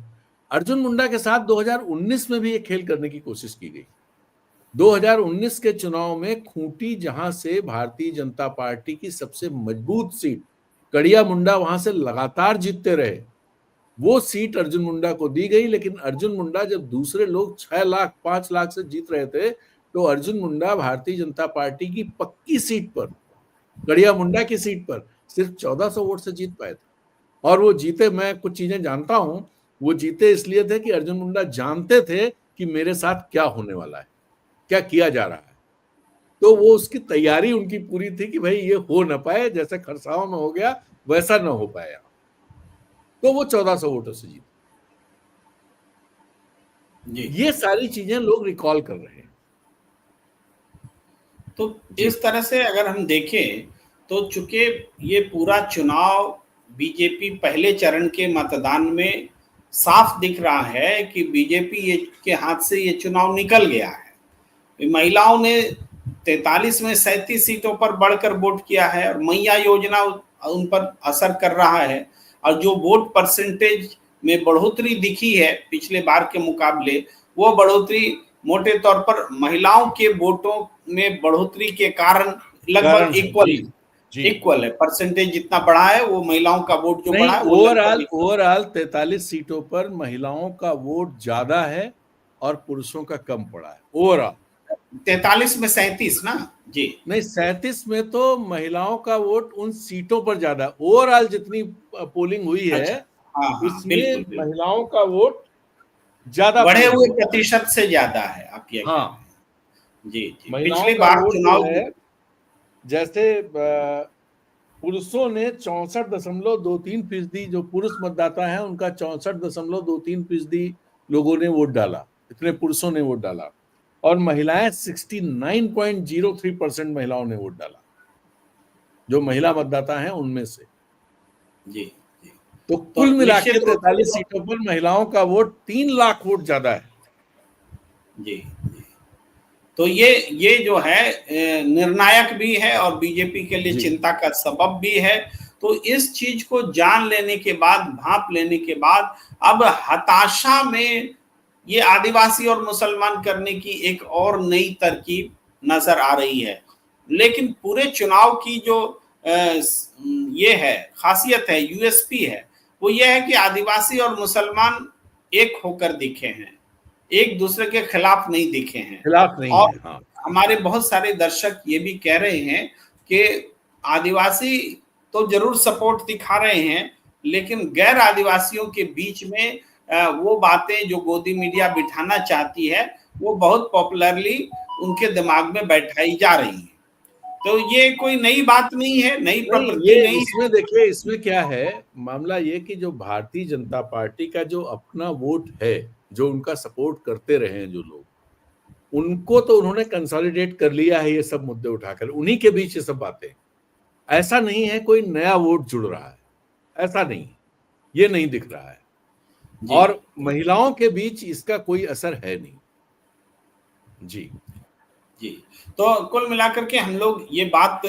अर्जुन मुंडा के साथ 2019 में भी एक खेल करने की कोशिश की गई। 2019 के चुनाव में खूंटी, जहां से भारतीय जनता पार्टी की सबसे मजबूत सीट, कड़िया मुंडा वहां से लगातार जीतते रहे, वो सीट अर्जुन मुंडा को दी गई। लेकिन अर्जुन मुंडा जब दूसरे लोग 6 लाख 5 लाख से जीत रहे थे, तो अर्जुन मुंडा भारतीय जनता पार्टी की पक्की सीट पर, गड़िया मुंडा की सीट पर सिर्फ 1400 वोट से जीत पाए थे। और वो जीते, मैं कुछ चीजें जानता हूं, वो जीते इसलिए थे कि अर्जुन मुंडा जानते थे कि मेरे साथ क्या होने वाला है, क्या किया जा रहा है। तो वो उसकी तैयारी उनकी पूरी थी कि भाई ये हो ना पाए, जैसे खरसावां में हो गया वैसा ना हो पाया। तो वो 1400 वोटों से जीते। ये सारी चीजें लोग रिकॉल कर रहे हैं। तो इस तरह से अगर हम देखें तो चूंकि ये पूरा चुनाव बीजेपी पहले चरण के मतदान में साफ दिख रहा है कि बीजेपी के हाथ से ये चुनाव निकल गया है। महिलाओं ने 43 में 37 सीटों पर बढ़कर वोट किया है और मैया योजना उन पर असर कर रहा है। और जो वोट परसेंटेज में बढ़ोतरी दिखी है पिछले बार के मुकाबले, वो बढ़ोतरी मोटे तौर पर महिलाओं के वोटों में बढ़ोतरी के कारण लगभग इक्वल है। परसेंटेज जितना बढ़ा है वो महिलाओं का वोट जो बढ़ा है ओवरऑल 43 सीटों पर महिलाओं का वोट ज्यादा है और पुरुषों का कम पड़ा है। ओवरऑल 43 में 37 ना जी, नहीं 37 में तो महिलाओं का वोट उन सीटों पर ज्यादा। ओवरऑल जितनी पोलिंग हुई है, हाँ, उसमें महिलाओं का वोट ज्यादा, बढ़े हुए प्रतिशत से ज्यादा है। आप ये हाँ जी, पिछली बार चुनाव है जैसे पुरुषों ने 64.23% जो पुरुष मतदाता है उनका 64.23% लोगों ने वोट डाला, इतने पुरुषों ने वोट डाला। और महिलाएं 69.03% महिलाओं ने वोट डाला, जो महिला मतदाता हैं उनमें से। जी, तो कुल मिला के 43 सीटों पर महिलाओं का वोट 3 लाख वोट ज्यादा है। जी, तो ये जो है निर्णायक भी है और बीजेपी के लिए चिंता का सबब भी है। तो इस चीज को जान लेने के बाद, भांप लेने के बाद, अब हताशा में ये आदिवासी और मुसलमान करने की एक और नई तरकीब नजर आ रही है। लेकिन पूरे चुनाव की जो ये है खासियत है, यूएसपी है, वो ये है कि आदिवासी और मुसलमान एक होकर दिखे हैं, एक दूसरे के खिलाफ नहीं दिखे हैं। और है, हाँ। हमारे बहुत सारे दर्शक ये भी कह रहे हैं कि आदिवासी तो जरूर सपोर्ट दिखा रहे हैं, लेकिन गैर आदिवासियों के बीच में वो बातें जो गोदी मीडिया बिठाना चाहती है वो बहुत पॉपुलरली उनके दिमाग में बैठाई जा रही है। तो ये कोई नई बात नहीं है, नई प्रवृत्ति नहीं इसमें है। देखिए इसमें क्या है मामला, ये कि जो भारतीय जनता पार्टी का जो अपना वोट है, जो उनका सपोर्ट करते रहे हैं जो लोग, उनको तो उन्होंने कंसोलिडेट कर लिया है ये सब मुद्दे उठाकर, उन्हीं के बीच ये सब बातें। ऐसा नहीं है कोई नया वोट जुड़ रहा है, ऐसा नहीं, ये नहीं दिख रहा है। और महिलाओं के बीच इसका कोई असर है नहीं। जी, तो कुल मिलाकर के हम लोग ये बात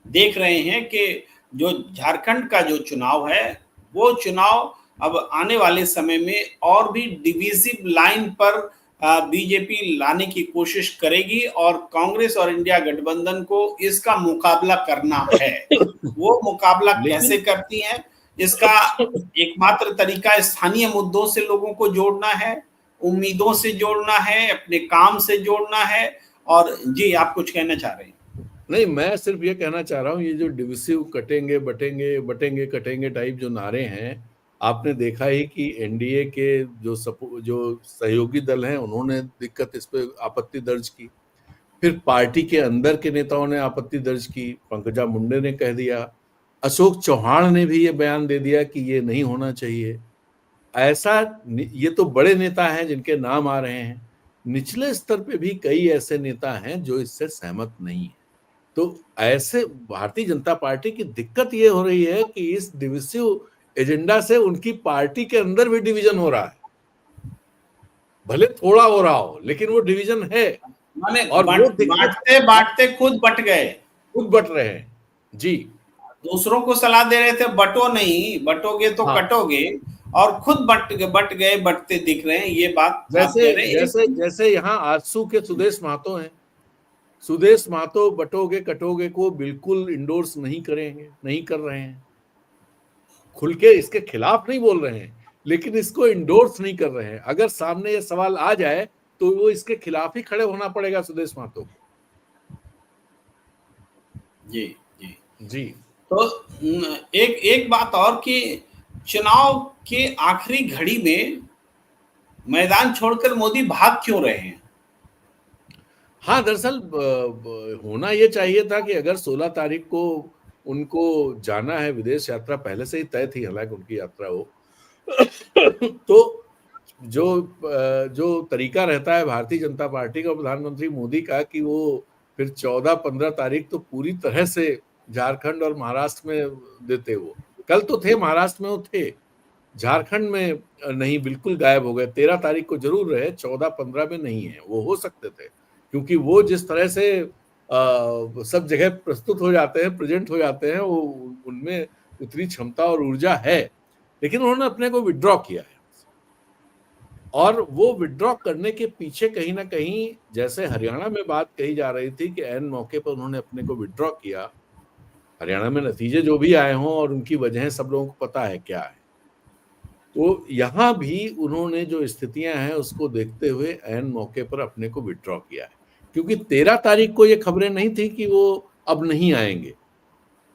देख रहे हैं कि जो झारखंड का जो चुनाव है, वो चुनाव अब आने वाले समय में और भी डिविजिव लाइन पर बीजेपी लाने की कोशिश करेगी और कांग्रेस और इंडिया गठबंधन को इसका मुकाबला करना है। वो मुकाबला कैसे करती हैं, इसका एकमात्र तरीका स्थानीय मुद्दों से लोगों को जोड़ना है, उम्मीदों से जोड़ना है, अपने काम से जोड़ना है। और जी, आप कुछ कहना चाह रहे हैं? नहीं, मैं सिर्फ ये कहना चाह रहा हूँ, ये जो डिविसिव कटेंगे बटेंगे कटेंगे टाइप जो नारे हैं, आपने देखा ही कि एनडीए के जो सहयोगी दल हैं उन्होंने इस पे आपत्ति दर्ज की, फिर पार्टी के अंदर के नेताओं ने आपत्ति दर्ज की, पंकजा मुंडे ने कह दिया, अशोक चौहान ने भी ये बयान दे दिया कि ये नहीं होना चाहिए। ऐसा, ये तो बड़े नेता हैं जिनके नाम आ रहे हैं, निचले स्तर पे भी कई ऐसे नेता हैं जो इससे सहमत नहीं है। तो ऐसे भारतीय जनता पार्टी की दिक्कत ये हो रही है कि इस डिविसिव एजेंडा से उनकी पार्टी के अंदर भी डिवीजन हो रहा है, भले थोड़ा हो रहा हो लेकिन वो डिवीजन है। और बांटते बांटते खुद बट रहे हैं। जी, दूसरों को सलाह दे रहे थे बटो नहीं, बटोगे तो कटोगे, और खुद बट गए, बटते दिख रहे हैं। ये बात जैसे यहाँ आजसू के सुदेश महतो हैं, सुदेश महतो बटोगे कटोगे को बिल्कुल इंडोर्स नहीं कर रहे हैं, खुल के इसके खिलाफ नहीं बोल रहे हैं, लेकिन इसको इंडोर्स नहीं कर रहे हैं। अगर सामने ये सवाल आ जाए तो वो इसके खिलाफ ही खड़े होना पड़ेगा सुदेश महतो को। जी जी जी। तो एक एक बात और कि चुनाव के आखिरी घड़ी में मैदान छोड़कर मोदी भाग क्यों रहे हैं? हाँ, दरअसल होना ये चाहिए था कि अगर 16 तारीख को उनको जाना है, विदेश यात्रा पहले से ही तय थी हालांकि उनकी यात्रा हो तो जो तरीका रहता है भारतीय जनता पार्टी का, प्रधानमंत्री मोदी का, कि वो फिर 14-15 तारीख तो पूरी तरह से झारखंड और महाराष्ट्र में देते। वो कल तो थे महाराष्ट्र में, वो थे झारखंड में नहीं, बिल्कुल गायब हो गए। 13 तारीख को जरूर रहे, 14-15 में नहीं है। वो हो सकते थे क्योंकि वो जिस तरह से सब जगह प्रस्तुत हो जाते हैं, प्रेजेंट हो जाते हैं, वो उनमें उतनी क्षमता और ऊर्जा है। लेकिन उन्होंने अपने को विड्रॉ किया है, और वो विड्रॉ करने के पीछे कहीं ना कहीं, जैसे हरियाणा में बात कही जा रही थी कि एन मौके पर उन्होंने अपने को विड्रॉ किया, हरियाणा में नतीजे जो भी आए हों और उनकी वजह सब लोगों को पता है क्या है, तो यहां भी उन्होंने जो स्थितियां हैं उसको देखते हुए एन मौके पर अपने को विड्रॉ किया है। क्योंकि 13 तारीख को ये खबरें नहीं थी कि वो अब नहीं आएंगे।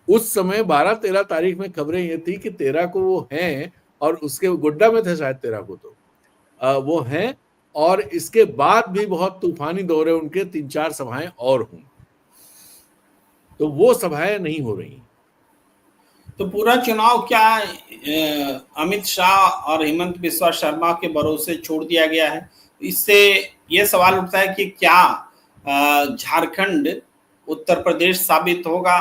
उस समय 12-13 तारीख में खबरें ये थी कि 13 को वो हैं, और उसके गोड्डा में थे शायद 13 को, तो वो हैं, और इसके बाद भी बहुत तूफानी दौरे उनके 3-4 सभाएं और होंगी, तो वो सभाएं नहीं हो रही। तो पूरा चुनाव क्या अमित शाह और हेमंत बिस्वा शर्मा के भरोसे छोड़ दिया गया है? इससे यह सवाल उठता है कि क्या झारखंड उत्तर प्रदेश साबित होगा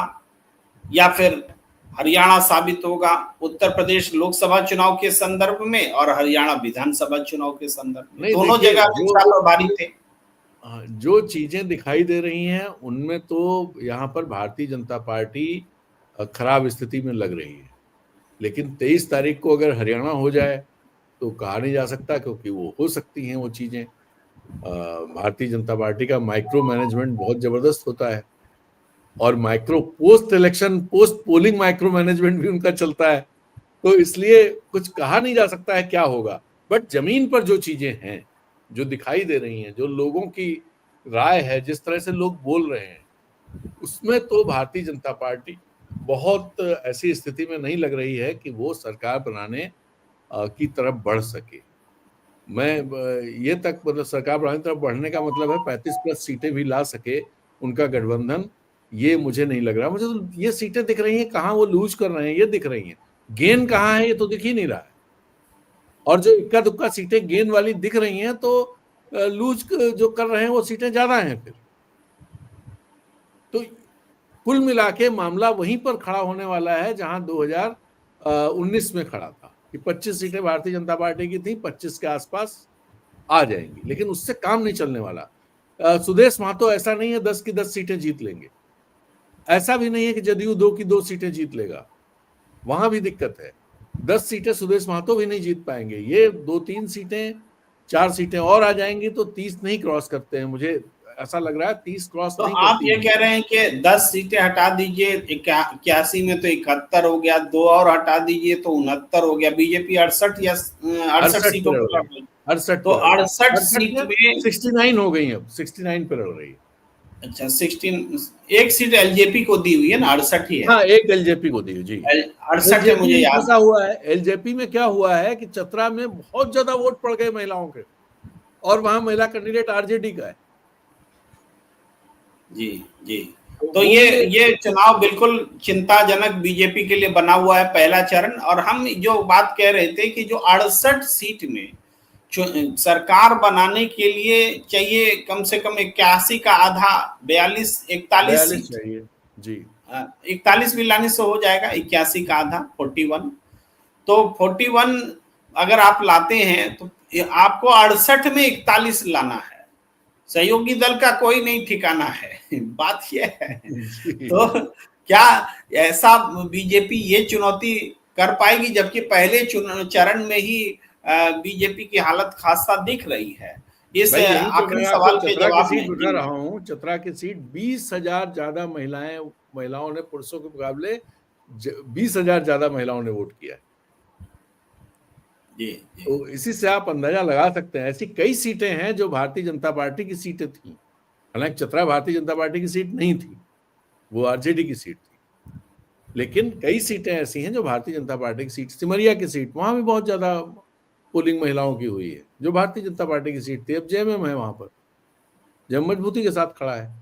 या फिर हरियाणा साबित होगा? उत्तर प्रदेश लोकसभा चुनाव के संदर्भ में और हरियाणा विधानसभा चुनाव के संदर्भ में, दोनों जगह प्रभारी थे। जो चीजें दिखाई दे रही हैं उनमें तो यहाँ पर भारतीय जनता पार्टी खराब स्थिति में लग रही है। लेकिन 23 तारीख को अगर हरियाणा हो जाए तो कहा नहीं जा सकता, क्योंकि वो हो सकती हैं वो चीजें। भारतीय जनता पार्टी का माइक्रो मैनेजमेंट बहुत जबरदस्त होता है, और micro post election post polling micro management भी उनका चलता है, तो इसलिए कुछ कहा नहीं जा सकता है क्या होगा। बट जमीन पर जो चीजें हैं, जो दिखाई दे रही हैं, जो लोगों की राय है, जिस तरह से लोग बोल रहे हैं, उसमें तो भारतीय जनता पार्टी बहुत ऐसी स्थिति में नहीं लग रही है कि वो सरकार बनाने की तरफ बढ़ सके। मैं ये तक, मतलब सरकार बनाने की तरफ बढ़ने का मतलब है 35+ सीटें भी ला सके उनका गठबंधन, ये मुझे नहीं लग रहा। मुझे तो ये सीटें दिख रही हैं, कहाँ वो लूज कर रहे हैं ये दिख रही हैं, गेन कहाँ है ये तो दिख ही नहीं रहा है। और जो इक्का दुक्का सीटें गेन वाली दिख रही हैं, तो लूज जो कर रहे हैं वो सीटें ज्यादा हैं फिर। तो कुल मिला के मामला वहीं पर खड़ा होने वाला है जहां 2019 में खड़ा था कि 25 सीटें भारतीय जनता पार्टी की थी, 25 के आसपास आ जाएंगी, लेकिन उससे काम नहीं चलने वाला। सुदेश महतो ऐसा नहीं है 10 की 10 सीटें जीत लेंगे, ऐसा भी नहीं है कि जदयू 2 की 2 सीटें जीत लेगा, वहां भी दिक्कत है। 10 सीटें सुदेश महतो भी नहीं जीत पाएंगे, ये 2-3 सीटें 4 सीटें और आ जाएंगी तो 30 नहीं क्रॉस करते हैं, मुझे ऐसा लग रहा है 30 क्रॉस तो नहीं आप करती ये कह रहे हैं कि 10 सीटें हटा दीजिए, 81 में तो 71 हो गया, 2 और हटा दीजिए तो 69 हो गया, बीजेपी 68 या 68 सीटों पर, 68 तो 68 सीट में 69 हो गई, अब 69 पर हो रही है। अच्छा 16, एक सीट एलजेपी को दी हुई है ना, 68 ही है। हाँ, एक एलजेपी को दी जी, 68 है मुझे याद हुआ है। एलजेपी में क्या हुआ है कि चतरा में बहुत ज्यादा वोट पड़ गए महिलाओं के, और वहां महिला कैंडिडेट आरजेडी का है। जी जी तो ये चुनाव बिल्कुल चिंताजनक बीजेपी के लिए बना हुआ है, पहला चरण। और हम जो बात कह रहे थे कि जो 68 सीट में सरकार बनाने के लिए चाहिए कम से कम 81 का आधा, 42-41 सीट चाहिए जी, 41 भी लाने से हो जाएगा, 81 का आधा 41, तो 41 अगर आप लाते हैं तो आपको 68 में 41 लाना है। सहयोगी दल का कोई नहीं ठिकाना है, बात यह है। तो क्या ऐसा बीजेपी ये चुनौती कर पाएगी, जबकि पहले चरण में ही बीजेपी की हालत खासा दिख रही है? इस आखिरी सवाल के जवाब में बता रहा हूँ, चतरा की सीट 20,000 ज्यादा महिलाओं ने पुरुषों के मुकाबले 20,000 ज्यादा महिलाओं ने वोट किया है। जी। तो इसी से आप अंदाजा लगा सकते हैं, ऐसी कई सीटें हैं जो भारतीय जनता पार्टी की सीटें थी। हालांकि चतरा भारतीय जनता पार्टी की सीट नहीं थी, वो आरजेडी की सीट थी, लेकिन कई सीटें ऐसी हैं जो भारतीय जनता पार्टी की सीट, सिमरिया की सीट, वहां भी बहुत ज्यादा पोलिंग महिलाओं की हुई है, जो भारतीय जनता पार्टी की सीट थी। अब जेएमएम है वहां पर, जब मजबूती के साथ खड़ा है।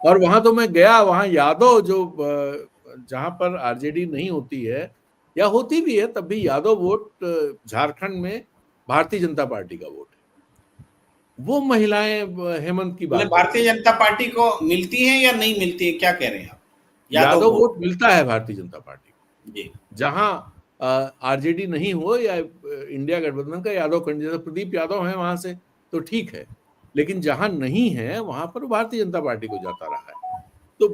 और वहां तो मैं गया, वहां यादव जो जहां पर आरजेडी नहीं होती है या होती भी है, तब भी यादव वोट झारखंड में भारतीय जनता पार्टी का वोट है। वो महिलाएं हेमंत की बात, भारतीय जनता पार्टी को मिलती है या नहीं मिलती है, क्या कह रहे हैं आप? यादव वोट मिलता है भारतीय जनता पार्टी को। जी। जहां आरजेडी नहीं हो या इंडिया गठबंधन का यादव कैंडिडेट प्रदीप यादव है वहां से, तो ठीक है, लेकिन जहां नहीं है वहां पर भारतीय जनता पार्टी को जाता रहा है। तो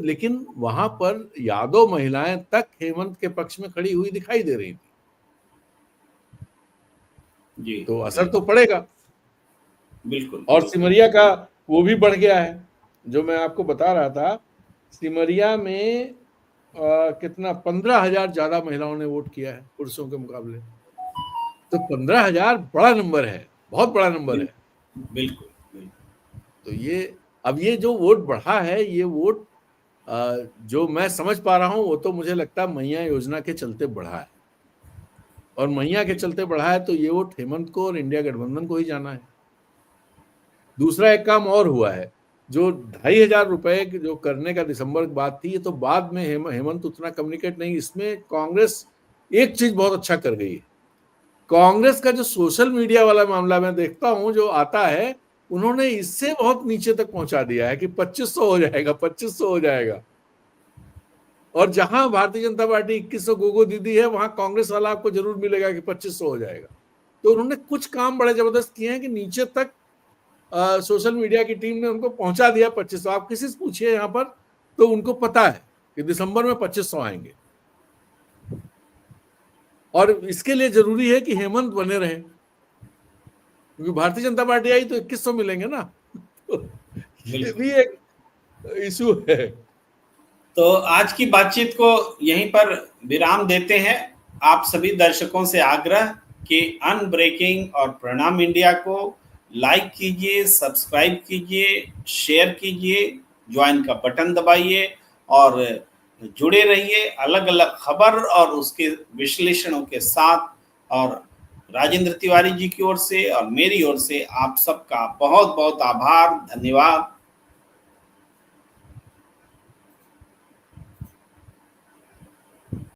लेकिन वहां पर यादव महिलाएं तक हेमंत के पक्ष में खड़ी हुई दिखाई दे रही थी। जी, तो असर तो पड़ेगा। बिल्कुल। और सिमरिया का वो भी बढ़ गया है, जो मैं आपको बता रहा था। सिमरिया में कितना 15,000 ज्यादा महिलाओं ने वोट किया है पुरुषों के मुकाबले। तो 15,000 बड़ा नंबर है, बहुत बड़ा नंबर है। बिल्कुल। तो ये अब ये जो वोट बढ़ा है, ये वोट जो मैं समझ पा रहा हूं, वो तो मुझे लगता है मैया योजना के चलते बढ़ा है। और मैया के चलते बढ़ा है तो ये वोट हेमंत को और इंडिया गठबंधन को ही जाना है। दूसरा एक काम और हुआ है, जो 2,500 रुपए जो करने का दिसंबर की बात थी, ये तो बाद में हेमंत उतना कम्युनिकेट नहीं, इसमें कांग्रेस एक चीज बहुत अच्छा कर गई है। कांग्रेस का जो सोशल मीडिया वाला मामला मैं देखता हूं जो आता है, उन्होंने इससे बहुत नीचे तक पहुंचा दिया है कि 2,500 हो जाएगा, 2,500 हो जाएगा। और जहां भारतीय जनता पार्टी 2,100 गोगो दीदी है, वहां कांग्रेस वाला आपको जरूर मिलेगा कि 2,500 हो जाएगा। तो उन्होंने कुछ काम बड़े जबरदस्त किए हैं कि नीचे तक सोशल मीडिया की टीम ने उनको पहुंचा दिया 2,500। आप किसी से पूछिए यहाँ पर, तो उनको पता है कि दिसंबर में 2,500 आएंगे। और इसके लिए जरूरी है कि हेमंत बने रहे, क्योंकि भारतीय जनता पार्टी आई तो 2,100 मिलेंगे ना। तो ये भी एक इशू है। तो आज की बातचीत को यहीं पर विराम देते हैं। आप सभी दर्शकों से आग्रह कि अनब्रेकिंग और प्रणाम इंडिया को लाइक कीजिए, सब्सक्राइब कीजिए, शेयर कीजिए, ज्वाइन का बटन दबाइए और जुड़े रहिए अलग अलग खबर और उसके विश्लेषणों के साथ। और राजेंद्र तिवारी जी की ओर से और मेरी ओर से आप सबका बहुत बहुत आभार, धन्यवाद।